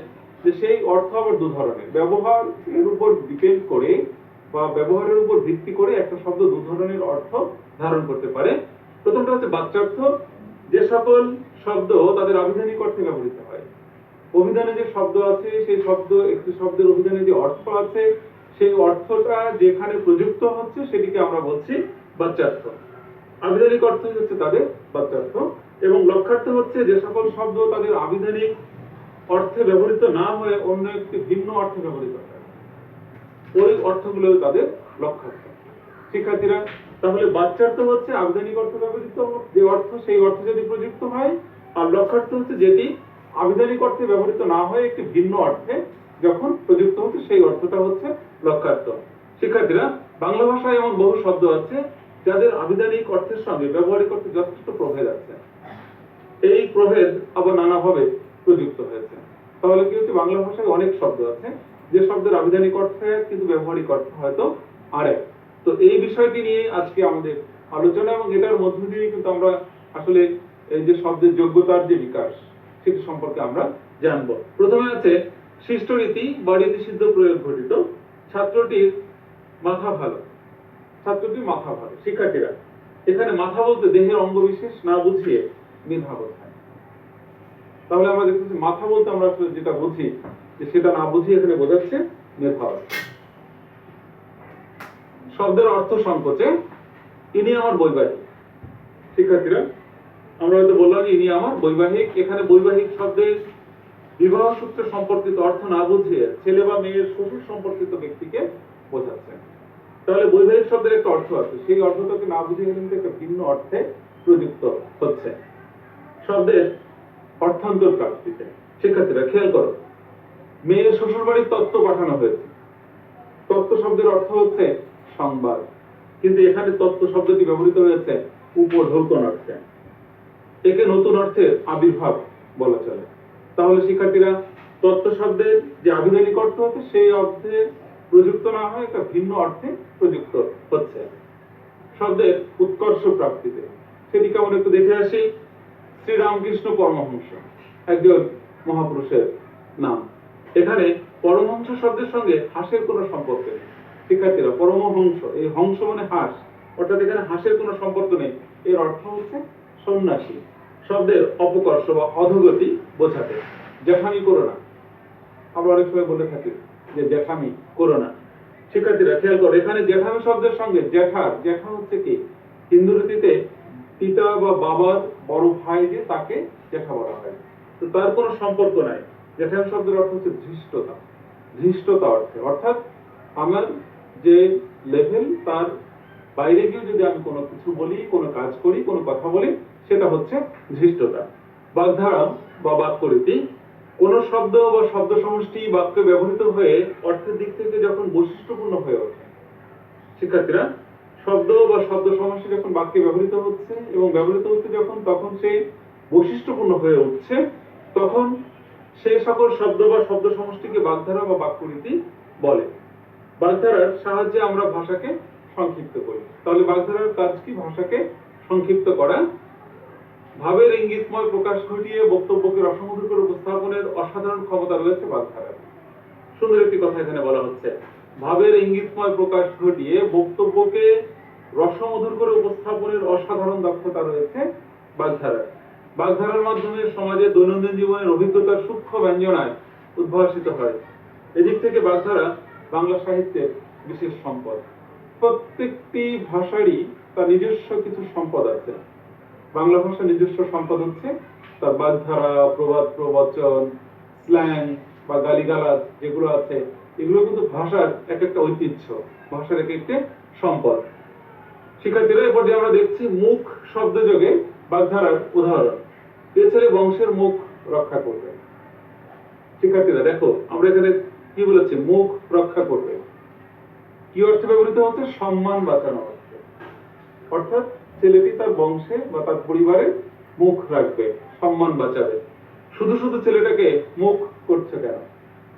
যে সেই অর্থ আবার দু ধরনের, ব্যবহারের উপর ডিপেন্ড করে বা ব্যবহারের উপর ভিত্তি করে একটা শব্দ দু ধরনের অর্থ ধারণ করতে পারে। প্রথমটা হচ্ছে বাচ্যার্থ, যে সকল শব্দ তাদের আবিধানিক অর্থে ব্যবহৃত হয়। অভিধানে যে শব্দ আছে সেই শব্দ, একটি শব্দের অভিধানে যে অর্থ আছে সেই অর্থটা যেখানে প্রযুক্ত হচ্ছে সেটিকে আমরা বলছি বাচ্যার্থ। আবিধানিক অর্থই হচ্ছে তাদের বাচ্যার্থ। এবং লক্ষ্যার্থ হচ্ছে যে সকল শব্দ তাদের আবিধানিক অর্থে ব্যবহৃত না হয়ে অন্য একটি ভিন্ন অর্থে ব্যবহৃত হয়, ওই অর্থগুলো তাদের লক্ষ্যার্থ। শিক্ষার্থীরা, তাহলে বাচ্চার তো হচ্ছে আবিধানিক অর্থ ব্যবহৃত যে অর্থ, সেই অর্থ যদি প্রযুক্ত হয়, আর লক্ষ্যার্থ হচ্ছে যেটি আবিধানিক অর্থে ব্যবহৃত না হয় একটি ভিন্ন অর্থে যখন প্রযুক্ত হচ্ছে, সেই অর্থটা হচ্ছে লক্ষ্যার্থ। শিক্ষার্থীরা, বাংলা ভাষায় এমন বহু শব্দ আছে যাদের আবিধানিক অর্থের সঙ্গে ব্যবহারিক অর্থে যথেষ্ট প্রভেদ আছে। এই প্রভেদ আবার নানাভাবে প্রযুক্ত হয়েছে। তাহলে কি হচ্ছে, বাংলা ভাষায় অনেক শব্দ আছে যে শব্দের আবিধানিক অর্থ এক কিন্তু ব্যবহারিক অর্থ হয়তো আরেক। তো এই বিষয়টি নিয়ে আজকে আমাদের আলোচনা, এবং এটার মধ্য দিয়ে কিন্তু আমরা আসলে এই যে শব্দের যোগ্যতার যে বিকাশ সেটি সম্পর্কে আমরা জানবো। প্রথমে আছে শিষ্টরীতি বা রীতিসিদ্ধ প্রয়োগ ঘটিত। ছাত্রটির মাথা ভালো। ছাত্রটির মাথা ভালো। শিক্ষার্থীরা, এখানে মাথা বলতে দেহের অঙ্গ বিশেষ না বুঝিয়ে মেধা বোঝায়। তাহলে আমরা দেখতেছি মাথা বলতে আমরা আসলে যেটা বুঝি যে সেটা না বুঝিয়ে এখানে বোঝাচ্ছে মেধা। শব্দের অর্থ সংকোচে ইনি আমার বৈবাহিক। শিক্ষার্থীরা, আমরা হয়তো বললাম ইনি আমার বৈবাহিক। এখানে বৈবাহিক শব্দের বিবাহ সূত্রে সম্পর্কিত অর্থ না বুঝিয়ে ছেলে বা মেয়ের শ্বশুর সম্পর্কিত ব্যক্তিকে বোঝাচ্ছে। তাহলে বৈবাহিক শব্দের একটা অর্থ আছে, সেই অর্থটাকে না বুঝিয়ে কিন্তু একটা ভিন্ন অর্থে প্রযুক্ত হচ্ছে। শব্দের অর্থান্তর প্রাপ্তিতে শিক্ষার্থীরা খেয়াল করো, মেয়ের শ্বশুর বাড়ির তত্ত্ব পাঠানো হয়েছে। তত্ত্ব শব্দের অর্থ হচ্ছে সংবাদ, কিন্তু এখানে তত্ত্ব শব্দটি ব্যবহৃত হয়েছে উপঢৌকন অর্থে। একে নতুন অর্থের আবির্ভাব বলা চলে। তাহলে শিক্ষার্থীরা, তত্ত্ব শব্দের যে আবিধানিক অর্থ হচ্ছে সেই অর্থে প্রযুক্ত না হয় একটা ভিন্ন অর্থে প্রযুক্ত হচ্ছে। শব্দের উৎকর্ষ প্রাপ্তিতে সেটি কেমন একটু দেখে আসি। শ্রীরামকৃষ্ণ পরমহংস একজন মহাপুরুষের নাম। এখানে পরমহংস শব্দের সঙ্গে হাসের কোনো সম্পর্ক নেই। শিক্ষার্থীরা, পরমহংস, এই হংস মানে হাস, অর্থাৎ এখানে হাসের কোনো সম্পর্ক নেই। এর অর্থ হচ্ছে সন্ন্যাসী। শব্দের অপকর্ষ বা অধোগতি বোঝাতে। জ্যাঠামি করো না, আমরা অনেক সময় বলে থাকি যে জ্যাঠামি করো না। শিক্ষার্থীরা খেয়াল করো, এখানে জ্যাঠামি শব্দের সঙ্গে জ্যাঠা হচ্ছে কি, হিন্দু রীতিতে পিতা বা বাবার বড় ভাই যে তাকে জ্যাঠা বলা হয়, তো তার কোনো সম্পর্ক নাই। জ্যাঠামি শব্দের অর্থ হচ্ছে ধৃষ্টতা। ধৃষ্টতা অর্থে, অর্থাৎ আমার যে লেভেল তার বাইরে গিয়ে যদি আমি কোনো কিছু বলি, কোনো কাজ করি, কোনো কথা বলি, সেটা হচ্ছে ধৃষ্টতা। বাগধারা বা বাক্যরীতি কোন শব্দ বা শব্দ সমষ্টি বাক্যে ব্যবহৃত হয়ে অর্থের দিক থেকে যখন বৈশিষ্ট্যপূর্ণ হয়ে ওঠে। শিক্ষার্থীরা, শব্দ বা শব্দ সমষ্টি যখন বাক্যে ব্যবহৃত হচ্ছে এবং ব্যবহৃত হচ্ছে যখন, তখন সে বৈশিষ্ট্যপূর্ণ হয়ে উঠছে, তখন সে সকল শব্দ বা শব্দ সমষ্টিকে বাগধারা বা বাক্যরীতি বলে। বাগধারার সাহায্যে আমরা ভাষাকে সংক্ষিপ্ত করি। তাহলে বাগধারার কাজ কি? ভাষাকে সংক্ষিপ্ত করা। ভাবের ইঙ্গিতময় প্রকাশ ঘটিয়ে বক্তব্যকে রসমধুর করে উপস্থাপনের অসাধারণ ক্ষমতা রয়েছে বাগধারার। সুন্দর একটি কথা এখানে বলা হচ্ছে, ভাবের ইঙ্গিতময় প্রকাশ ঘটিয়ে বক্তব্যকে রসমধুর করে উপস্থাপনের অসাধারণ দক্ষতা রয়েছে বাগধারার। বাগধারার মাধ্যমে সমাজের দৈনন্দিন জীবনের অভিজ্ঞতার সূক্ষ্ম ব্যঞ্জনায় উদ্ভাসিত হয়। এদিক থেকে বাগধারা বাংলা সাহিত্যের বিশেষ সম্পদ। প্রত্যেকটি ভাষারই তার নিজস্ব কিছু সম্পদ আছে। বাংলা ভাষার নিজস্ব সম্পদ হচ্ছে তার বাগধারা, প্রবাদ, প্রবচন, স্ল্যাং বা গালিগালাজ যেগুলো আছে, এগুলো কিন্তু ভাষার এক একটা ঐতিহ্য, ভাষার এক একটা সম্পদ। শিক্ষার্থীরা, এরপর যে আমরা দেখছি মুখ শব্দযোগে বাগধারার উদাহরণ। এ ছেলে বংশের মুখ রক্ষা করবে। শিক্ষার্থীরা দেখো, আমরা এখানে কি বলেছি? মুখ রক্ষা করবে। কি অর্থে ব্যবহৃত হচ্ছে? সম্মান বাঁচানো অর্থে। অর্থাৎ ছেলেটি তার বংশে বা তার পরিবারে মুখ রাখবে, সম্মান বাঁচাবে। শুধু শুধু ছেলেটাকে মুখ করছে কেন?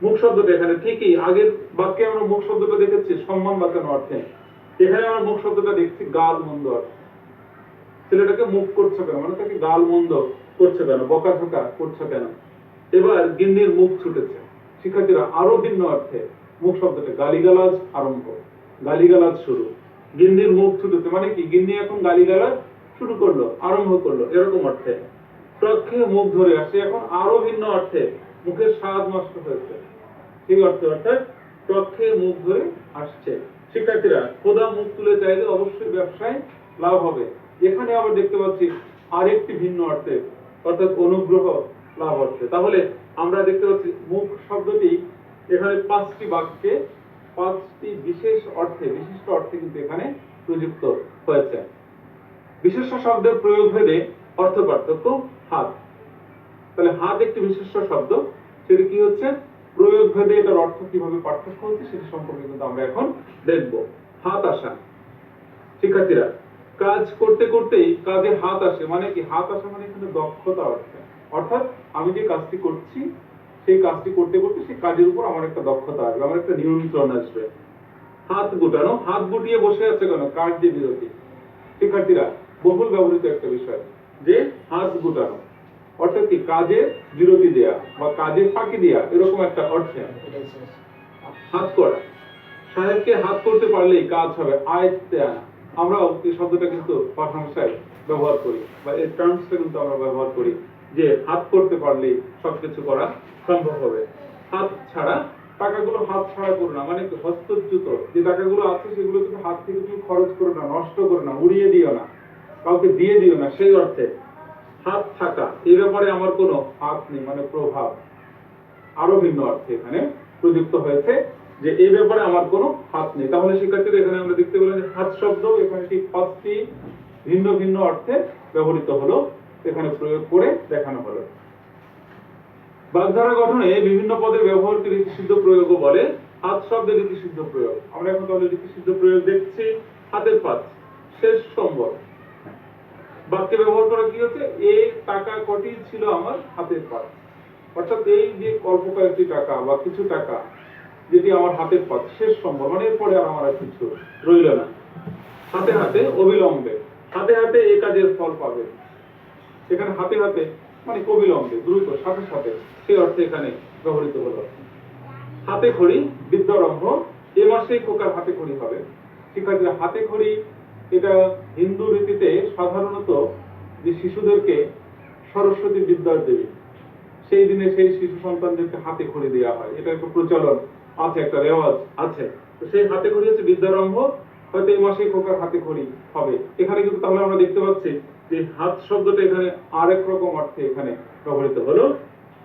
মুখ শব্দটা এখানে ঠিকই আগের বাক্যে আমরা মুখ শব্দটা দেখেছি সম্মান বাঁচানো অর্থে, এখানে আমরা মুখ শব্দটা দেখছি গাল মন্দ অর্থে। ছেলেটাকে মুখ করছো কেন, মানে তাকে গাল মন্দ করছো কেন, বকাঝকা করছো কেন? এবার গিন্নির মুখ ছুটেছে। শিক্ষার্থীরা, আরো ভিন্ন অর্থে মুখ শব্দটা গালিগালাজ আরম্ভ, গালিগালাজ শুরু। গিন্নির মুখ ছুটেছে মানে কি? গিন্নি এখন গালিগালাজ শুরু করলো, আরম্ভ করলো, এরকম অর্থে। প্রক্ষে মুখ ধরে আসে, এখন আরো ভিন্ন অর্থে মুখের স্বাদ নষ্ট হয়েছে, সেই অর্থে, অর্থাৎ প্রক্ষে মুখ ধরে আসছে। শিক্ষার্থীরা, খোদা মুখ তুলে চাইলে অবশ্যই ব্যবসায় লাভ হবে। এখানে আবার দেখতে পাচ্ছি আরেকটি ভিন্ন অর্থে, অর্থাৎ অনুগ্রহ লাভ অর্থে। তাহলে আমরা দেখতে পাচ্ছি মুখ শব্দটি এখানে 5টি বাক্যে 5টি বিশেষ অর্থে, বিশিষ্ট অর্থে কিন্তু এখানে প্রযুক্ত হয়েছে। বিশেষ্য শব্দের প্রয়োগ ভেদে অর্থ পার্থক্য হাত। তাহলে হাত একটি বিশেষ্য শব্দ, সেটি কি হচ্ছে প্রয়োগ ভেদে এটার অর্থ কিভাবে পার্থক্য হচ্ছে সেটি সম্পর্কে কিন্তু আমরা এখন দেখব। হাত আসা, শিক্ষার্থীরা কাজ করতে করতেই কাজে হাত আসে মানে কি? হাত আসা মানে এখানে দক্ষতা আসে, অর্থাৎ আমি যে কাজটি করছি সেই কাজটি করতে করতে সেই কাজের উপর আমার একটা দক্ষতা আসবে, আমার একটা নিয়ন্ত্রণ আসবে। হাত গুটানো, হাত গুটিয়ে বসে আছে কেন? কার্যে বিরতি। শিক্ষার্থীরা বহুল ব্যবহৃত একটা বিষয় যে হাত গুটানো, অর্থাৎ কি কাজে বিরতি দেয়া বা কাজে ফাঁকি দেয়া, এরকম একটা অর্থে। হাত করা, সাহেবকে হাত করতে পারলেই কাজ হবে, আয়ত্তে আনা। আমরাও এই শব্দটা কিন্তু কথা ভাষায় ব্যবহার করি বা এই টার্মসটা কিন্তু আমরা ব্যবহার করি যে হাত করতে পারলেই সবকিছু করা সম্ভব হবে। হাত ছাড়া, টাকাগুলো হাত ছাড়া করো না, মানে হস্তচ্যুত যে টাকাগুলো আছে সেগুলো তুমি হাত থেকে তুমি খরচ করো না, নষ্ট করো না, উড়িয়ে দিও না, কাউকে দিয়ে দিও না, সেই অর্থে। হাত থাকা, এই ব্যাপারে আমার কোনো হাত নেই মানে প্রভাব, আরো ভিন্ন অর্থে এখানে প্রযুক্ত হয়েছে যে এই ব্যাপারে আমার কোনো হাত নেই। তাহলে শিক্ষার্থীরা এখানে আমরা দেখতে পেলাম যে হাত শব্দ এখানে ঠিক 5টি ভিন্ন ভিন্ন অর্থে ব্যবহৃত হলো, এখানে প্রয়োগ করে দেখানো হলো। বাগধারা গঠনে বিভিন্ন পদের ব্যবহারকে রীতিসিদ্ধ প্রয়োগও বলে। হাত শব্দের রীতিসিদ্ধ প্রয়োগ, আমরা এখন তাহলে রীতিসিদ্ধ প্রয়োগ দেখছি। হাতের পাঁচ, শেষ সম্বল। বাক্যে ব্যবহার করা কি হচ্ছে? এই টাকা কটি ছিল আমার হাতের পাঁচ, অর্থাৎ এই যে অল্প কয়েকটি টাকা বা কিছু টাকা যেটি আমার হাতের পাঁচ, শেষ সম্বল মানে এরপরে আর আমার আর কিছু রইল না। হাতে হাতে অবিলম্বে, হাতে হাতে এই কাজের ফল পাবে। এখানে হাতে হাতে মানে অবিলম্বে, দ্রুত, সাথে সাথে, সেই অর্থে এখানে ব্যবহৃত হলো। হাতে খড়ি, বিদ্যারম্ভ, এ মাসেই খোকার হাতে খড়ি হবে। শিক্ষার্থীরা হাতে খড়ি এটা হিন্দু রীতিতে সাধারণত যে শিশুদেরকে সরস্বতী বিদ্যার দেবী, সেই দিনে সেই শিশু সন্তানদেরকে হাতে খড়ি দেওয়া হয়, এটা একটা প্রচলন আছে, একটা রেওয়াজ আছে। তো সেই হাতে খড়ি হচ্ছে বিদ্যারম্ভ, হয়তো এই মাসেই খোকার হাতে খড়ি হবে। এখানে কিন্তু তাহলে আমরা দেখতে পাচ্ছি যে হাত শব্দটা এখানে আরেক রকম অর্থে এখানে ব্যবহৃত হলো।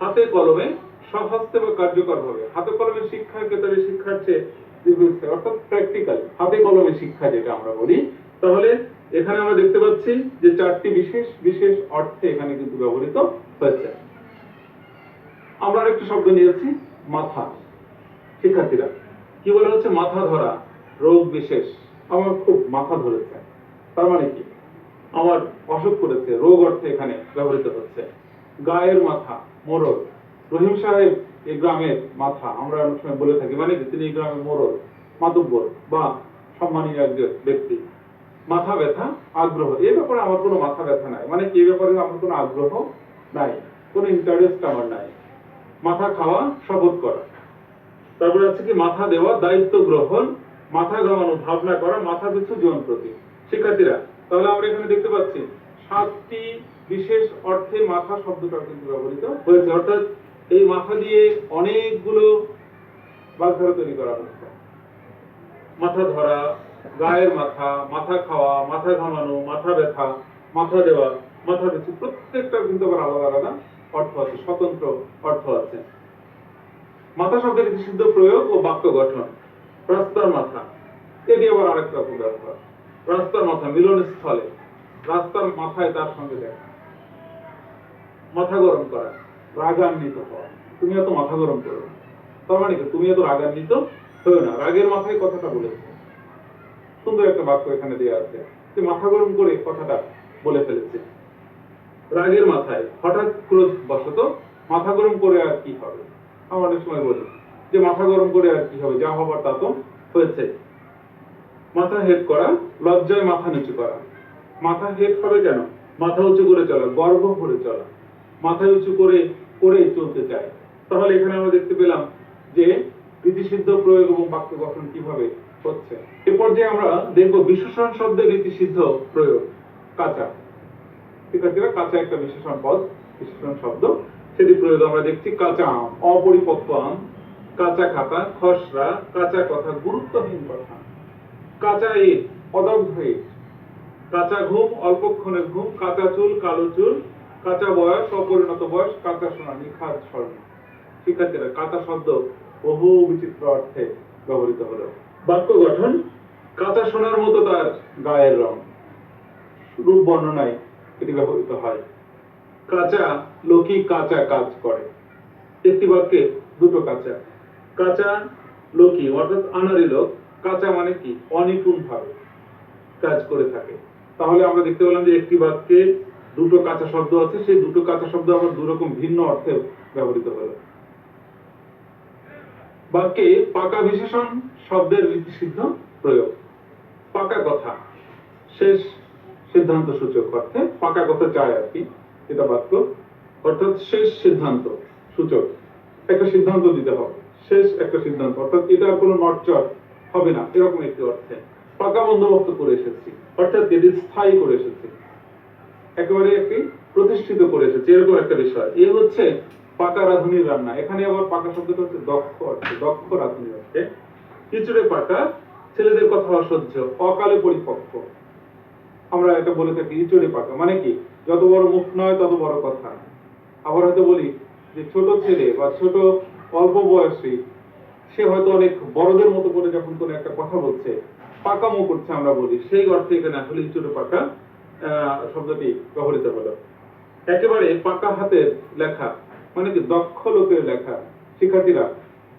হাতে কলমে, স্বহস্তে বা কার্যকর ভাবে। হাতে কলমে শিক্ষা ক্ষেত্রে শিক্ষার চেয়ে দীর্ঘস্থায়ী, অর্থাৎ প্র্যাকটিক্যাল, হাতে কলমে শিক্ষা যেটা আমরা বলি। তাহলে এখানে আমরা দেখতে পাচ্ছি যে 4টি বিশেষ বিশেষ অর্থে এখানে কিন্তু ব্যবহৃত হয়েছে। আমরা আরেকটি শব্দ নিয়েছি, মাথা। শিক্ষার্থীরা কি বলা হচ্ছে? মাথা ধরা, রোগ বিশেষ। আমার খুব মাথা ধরেছে, তার মানে কি? আমার অসুখ করেছে, রোগ অর্থে এখানে ব্যবহৃত হচ্ছে। গায়ের মাথা, মোড়ল। রহিম সাহেব এই গ্রামের মাথা, আমরা অনেক সময় বলে থাকি, মানে তিনি এই গ্রামের মোড়ল, মাতব্বর বা সম্মানীয় একজন ব্যক্তি। মাথা ব্যথা, আগ্রহ, এই ব্যাপারে আমার কোনো মাথা ব্যথা নাই, মানে এই ব্যাপারে আমার কোনো আগ্রহ নাই, কোনো ইন্টারেস্ট আমার নাই। মাথা খাওয়া, শপথ করা। তারপরে আছে কি? মাথা দেওয়া, দায়িত্ব গ্রহণ, মাথা ঘামানো, ভাবনা করা, মাথা পিছু জীবন প্রতি। শিক্ষার্থীরা তাহলে আমরা এখানে দেখতে পাচ্ছি 7টি বিশেষ অর্থে মাথা শব্দটা কিন্তু ব্যবহৃত হয়েছে, অর্থাৎ এই মাথা দিয়ে অনেকগুলো বাগধারা তৈরি করা হচ্ছে। মাথা ধরা, গায়ের মাথা, মাথা খাওয়া, মাথা ঘামানো, মাথা ব্যথা, মাথা দেওয়া, মাথা পিছু, প্রত্যেকটা কিন্তু আবার আলাদা আলাদা অর্থ আছে, স্বতন্ত্র অর্থ আছে। মাথা শব্দের রীতিসিদ্ধ প্রয়োগ ও বাক্য গঠন। রাস্তার মাথা, এটি আবার আরেক রকম ব্যবহার। রাস্তার মাথা, মিলনস্থলে, রাস্তার মাথায় তার সঙ্গে দেখা। মাথা গরম করা, রাগান্বিত হওয়া, তুমি এত মাথা গরম করো না, তার মানে কি? তুমি এত রাগান্বিত হও না, রাগের মাথায় কথাটা বলেছে। সুন্দর একটা বাক্য এখানে দেওয়া আছে যে মাথা গরম করে কথাটা বলে ফেলেছে। রাগের মাথায়, হঠাৎ ক্রোধ বশত, মাথা গরম করে আর কি হবে? আমরা অনেক সময় বলি যে মাথা গরম করে আর কি হবে, যা হবার তা তো হয়েছে। মাথা হেট করা, লজ্জায় মাথা নিচু করা। মাথা হেট হবে কেন? মাথা উঁচু করে চলা, গর্ব করে চলা, মাথা উঁচু করে করে চলতে চায়। তাহলে এখানে আমরা দেখতে পেলাম যে রীতিসিদ্ধ প্রয়োগ এবং বাক্য গঠন কিভাবে হচ্ছে। এ পর্যায়ে আমরা দেখব বিশেষণ শব্দের রীতিসিদ্ধ প্রয়োগ। কাঁচা। শিক্ষার্থীরা কাঁচা একটা বিশেষণ পদ, বিশেষণ শব্দ, সেটি প্রয়োগ আমরা দেখছি। কাঁচা আম, অপরিপক্ক আম, কাঁচা খাতা, খসড়া, কাঁচা কথা, গুরুত্বহীন কথা। কাঁচা ইট, অদগ্ধ ইট। কাঁচা ঘুম, অল্পক্ষণের ঘুম। কাঁচা চুল, কালো চুল। কাঁচা বয়স, অপরিণত বয়স। কাঁচা সোনা, নিখাদ স্বর্ণ। শিক্ষার্থীরা কাঁচা শব্দ বহু বিচিত্র অর্থে ব্যবহৃত হলো। বাক্য গঠন, কাঁচা সোনার মতো তার গায়ের রং, রূপ বর্ণনায় এটি ব্যবহৃত হয়। কাঁচা লোকই কাঁচা কাজ করে। একটি বাক্যে দুটো কাঁচা। কাঁচা লোকই অর্থাৎ আনারি লোক, কাঁচা মানে কি অনিপুণ ভাবে কাজ করে থাকে। তাহলে আমরা দেখতে পেলাম যে একটি বাক্যে দুটো কাঁচা শব্দ আছে, সেই দুটো কাঁচা শব্দ আবার দুরকম ভিন্ন অর্থে ব্যবহৃত হলো। বাক্যে পাকা বিশেষণ শব্দের রীতিসিদ্ধ প্রয়োগ। পাকা কথা শেষ সিদ্ধান্ত সূচক অর্থে পাকা কথা চায় আর কি, এটা বাক্য অর্থাৎ শেষ সিদ্ধান্ত সূচক, একটা সিদ্ধান্ত দিতে হবে, শেষ একটা সিদ্ধান্ত অর্থাৎ এটা আর কোনো নড়চড় হবে না, এরকম একটি অর্থে পাকা বন্দোবস্ত করে এসেছি অর্থাৎ এটি স্থায়ী করে এসেছি, একেবারে একটি প্রতিষ্ঠিত করে এসেছি, এরকম একটা বিষয়। এ হচ্ছে পাকা রাঁধুনির রান্না। এখানে আবার পাকা শব্দটা হচ্ছে দক্ষ অর্থে, দক্ষ রাঁধুনি অর্থে। খিচুড়ে পাকা, ছেলেদের কথা অসহ্য, অকালে পরিপক্ক। আমরা এটা বলে থাকি ইচড়ে পাকা মানে কি যত বড় মুখ নয় তত বড় কথা। আবার হয়তো বলি যে ছোট ছেলে বা ছোট অল্প বয়সী সে হয়তো অনেক বড়দের মতো করে যখন কোনো একটা কথা বলছে পাকামো করছে, আমরা বলি সেই অর্থে এখানে আসলে ইচড়ে পাকা শব্দটি ব্যবহৃত হলো। একেবারে পাকা হাতের লেখা মানে কি দক্ষ লোকের লেখা। শিক্ষার্থীরা,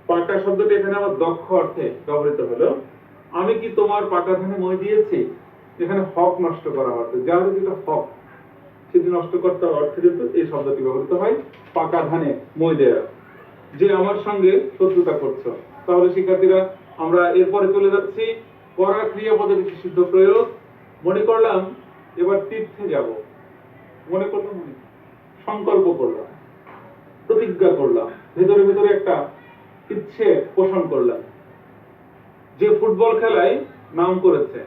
পাকা শব্দটি এখানে আমার দক্ষ অর্থে ব্যবহৃত হলো। আমি কি তোমার পাকা ধানে মই দিয়েছি, এখানে হক নষ্ট করা হচ্ছে, যার যেটা হক সেটি নষ্ট করতে অর্থে কিন্তু এই শব্দটি ব্যবহৃত হয়। পাকা ধানে মই দেয়া, যে আমার সঙ্গে শত্রুতা করছো। তাহলে শিক্ষার্থীরা আমরা এরপরে চলে যাচ্ছি করা ক্রিয়াপদের সিদ্ধ প্রয়োগ। মনে করলাম এবার তীর্থে যাব, মনে করলাম সংকল্প করলাম, প্রতিজ্ঞা করলাম, ভেতরে ভেতরে একটা ইচ্ছে পোষণ করলাম। যে ফুটবল খেলায় নাম করেছে,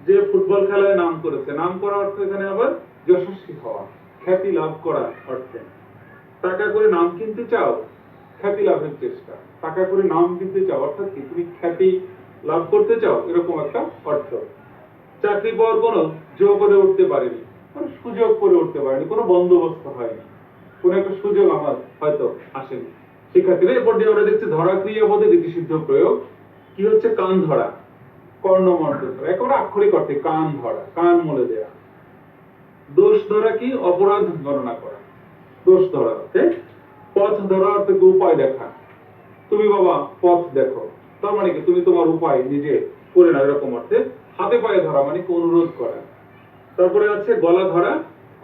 যে ফুটবল খেলায় নাম করেছে, নাম করা অর্থ এখানে আবার যশস্বী হওয়া, খ্যাতি লাভ করা অর্থে। টাকা করে নাম কিনতে চাও, খ্যাতি লাভের চেষ্টা। টাকা করে নাম কিনতে চাও অর্থাৎ কি তুমি খ্যাতি লাভ করতে চাও, এরকম একটা অর্থ। চাকরি পাওয়ার কোনো যোগ করে উঠতে পারেনি, কোনো সুযোগ করে উঠতে পারেনি, কোনো বন্দোবস্ত হয়নি, কোনো একটা সুযোগ আমার হয়তো আসেনি। শিক্ষার্থীরা এরপর দিয়ে আমরা দেখছি ধরা ক্রিয়াপদে রীতিসিদ্ধ প্রয়োগ। কি হচ্ছে কান ধরা, কর্ণমর্দ ধরা, একেবারে আক্ষরিক অর্থে কান ধরা, কান মলে দেয়া। দোষ ধরা কি অপরাধ গণনা করা, দোষ ধরা অর্থে। পথ ধরা অর্থে উপায় দেখা, তুমি বাবা পথ দেখো, তার মানে কি তুমি তোমার উপায় নিজে করে নাও, এরকম অর্থে। হাতে পায়ে ধরা মানে কি অনুরোধ করা। তারপরে আছে গলা ধরা,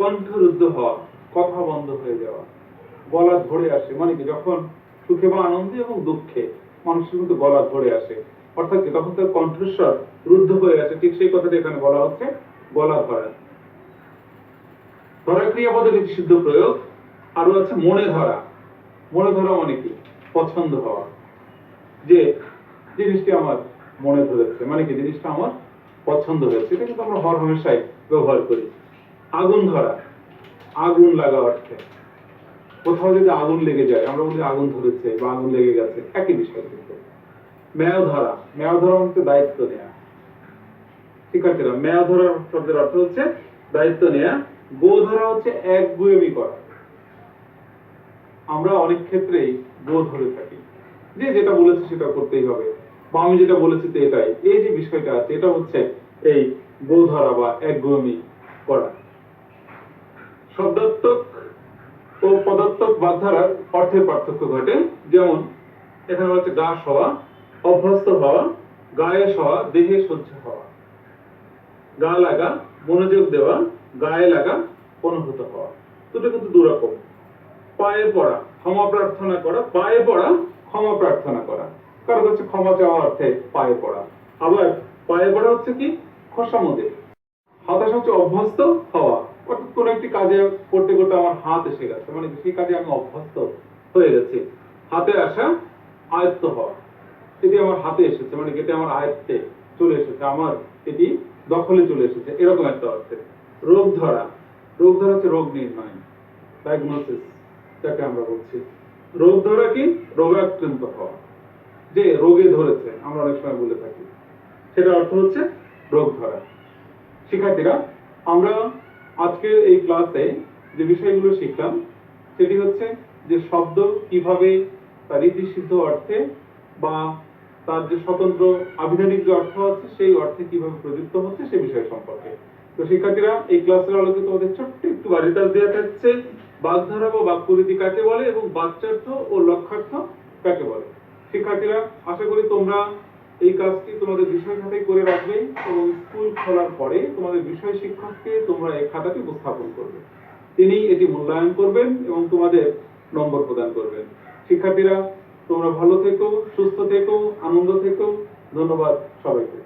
কণ্ঠরুদ্ধ হওয়া, কথা বন্ধ হয়ে যাওয়া। গলা ধরে আসে মানে কি যখন সুখে বা আনন্দে এবং দুঃখে মানুষের কিন্তু গলা ধরে আসে, অর্থাৎ কি তখন তার কণ্ঠস্বর রুদ্ধ হয়ে আসে, ঠিক সেই কথাটি এখানে বলা হচ্ছে গলা ধরা। ধরা ক্রিয়াপদের রীতিসিদ্ধ প্রয়োগ। আরো আছে মনে ধরা। মনে ধরা মানে কি পছন্দ হওয়া, যে জিনিসটি আমার মনে ধরেছে মানে কি জিনিসটা আমার পছন্দ হয়েছে, এটা কিন্তু আমরা হরহামেশাই ব্যবহার করি। আগুন ধরা, আগুন লাগা অর্থে। কোথাও যদি আগুন লেগে যায় আমরা বলি আগুন ধরেছে বা আগুন লেগে গেছে, একই বিষয় কিন্তু। মেয় ধরা, মেয় ধরা হচ্ছে দায়িত্ব নেয়া। শিক্ষার্থীরা মেয় ধরার শব্দের অর্থ হচ্ছে দায়িত্ব নেয়া। গো ধরা হচ্ছে একগুঁয়েমি করা। আমরা অনেক ক্ষেত্রেই গো ধরে থাকি, যে যেটা বলেছে সেটা করতেই হবে, বা আমি যেটা বলেছি তো এটাই, এই যে বিষয়টা আছে এটা হচ্ছে এই গো ধরা বা একগুঁয়েমি করা। শব্দাত্মক ও পদাত্মক বাগধারার অর্থের পার্থক্য ঘটে। যেমন এখানে হচ্ছে গা সওয়া, অভ্যস্ত হওয়া, গায়ে সওয়া, দেহে সহ্য হওয়া। গা লাগা মনোযোগ দেওয়া, গায়ে লাগা অনুভূত হওয়া, দুটো কিন্তু দুরকম। পায়ে পড়া ক্ষমা প্রার্থনা করা, পায়ে পড়া ক্ষমা প্রার্থনা করা। কারো কাছে ক্ষমা চাওয়া অর্থে পায়ে পড়া, আবার পায়ে পড়া হচ্ছে কি খোসামদে। হতাশা হচ্ছে অভ্যস্ত হওয়া, অর্থাৎ কোন একটি কাজে করতে করতে আমার হাত এসে গেছে মানে সেই কাজে আমি অভ্যস্ত হয়ে গেছি। হাতে আসা আয়ত্ত হওয়া, এটি আমার হাতে এসেছে মানে এটি আমার আয়ত্তে চলে এসেছে, আমার এটি দখলে চলে এসেছে, এরকম একটা অর্থে। রোগ ধরা, রোগ ধরা হচ্ছে রোগ নির্ণয়, ডায়াগনোসিস যাকে আমরা বলছি। রোগ ধরা কি রোগাক্রান্ত হওয়া, যে রোগে ধরেছে আমরা অনেক সময় বলে থাকি, সেটা অর্থ হচ্ছে রোগ ধরা। শিক্ষার্থীরা আমরা আজকের এই ক্লাসে যে বিষয়গুলো শিখলাম সেটি হচ্ছে যে শব্দ কিভাবে তার রীতিসিদ্ধ অর্থে বা তার যে স্বতন্ত্র আবিধানিক যে অর্থ আছে সেই অর্থে কিভাবে প্রযুক্ত হচ্ছে সে বিষয় সম্পর্কে। তো শিক্ষার্থীরা, এই ক্লাসের আলোকে তোমাদের ছোট্ট একটু বারিতাস দেওয়া থাকছে বাগধারা বা বাক্যরীতি কাকে বলে এবং বাচ্যার্থ ও লক্ষ্যার্থ কাকে বলে। শিক্ষার্থীরা, আশা করি তোমরা এই কাজটি তোমাদের বিষয় খাতায় করে রাখবে এবং স্কুল খোলার পরে তোমাদের বিষয় শিক্ষককে তোমরা এই খাতাটি উপস্থাপন করবে। তিনি এটি মূল্যায়ন করবেন এবং তোমাদের নম্বর প্রদান করবেন। শিক্ষার্থীরা, তোমরা ভালো থেকো, সুস্থ থেকো, আনন্দ থেকো। ধন্যবাদ সবাইকে।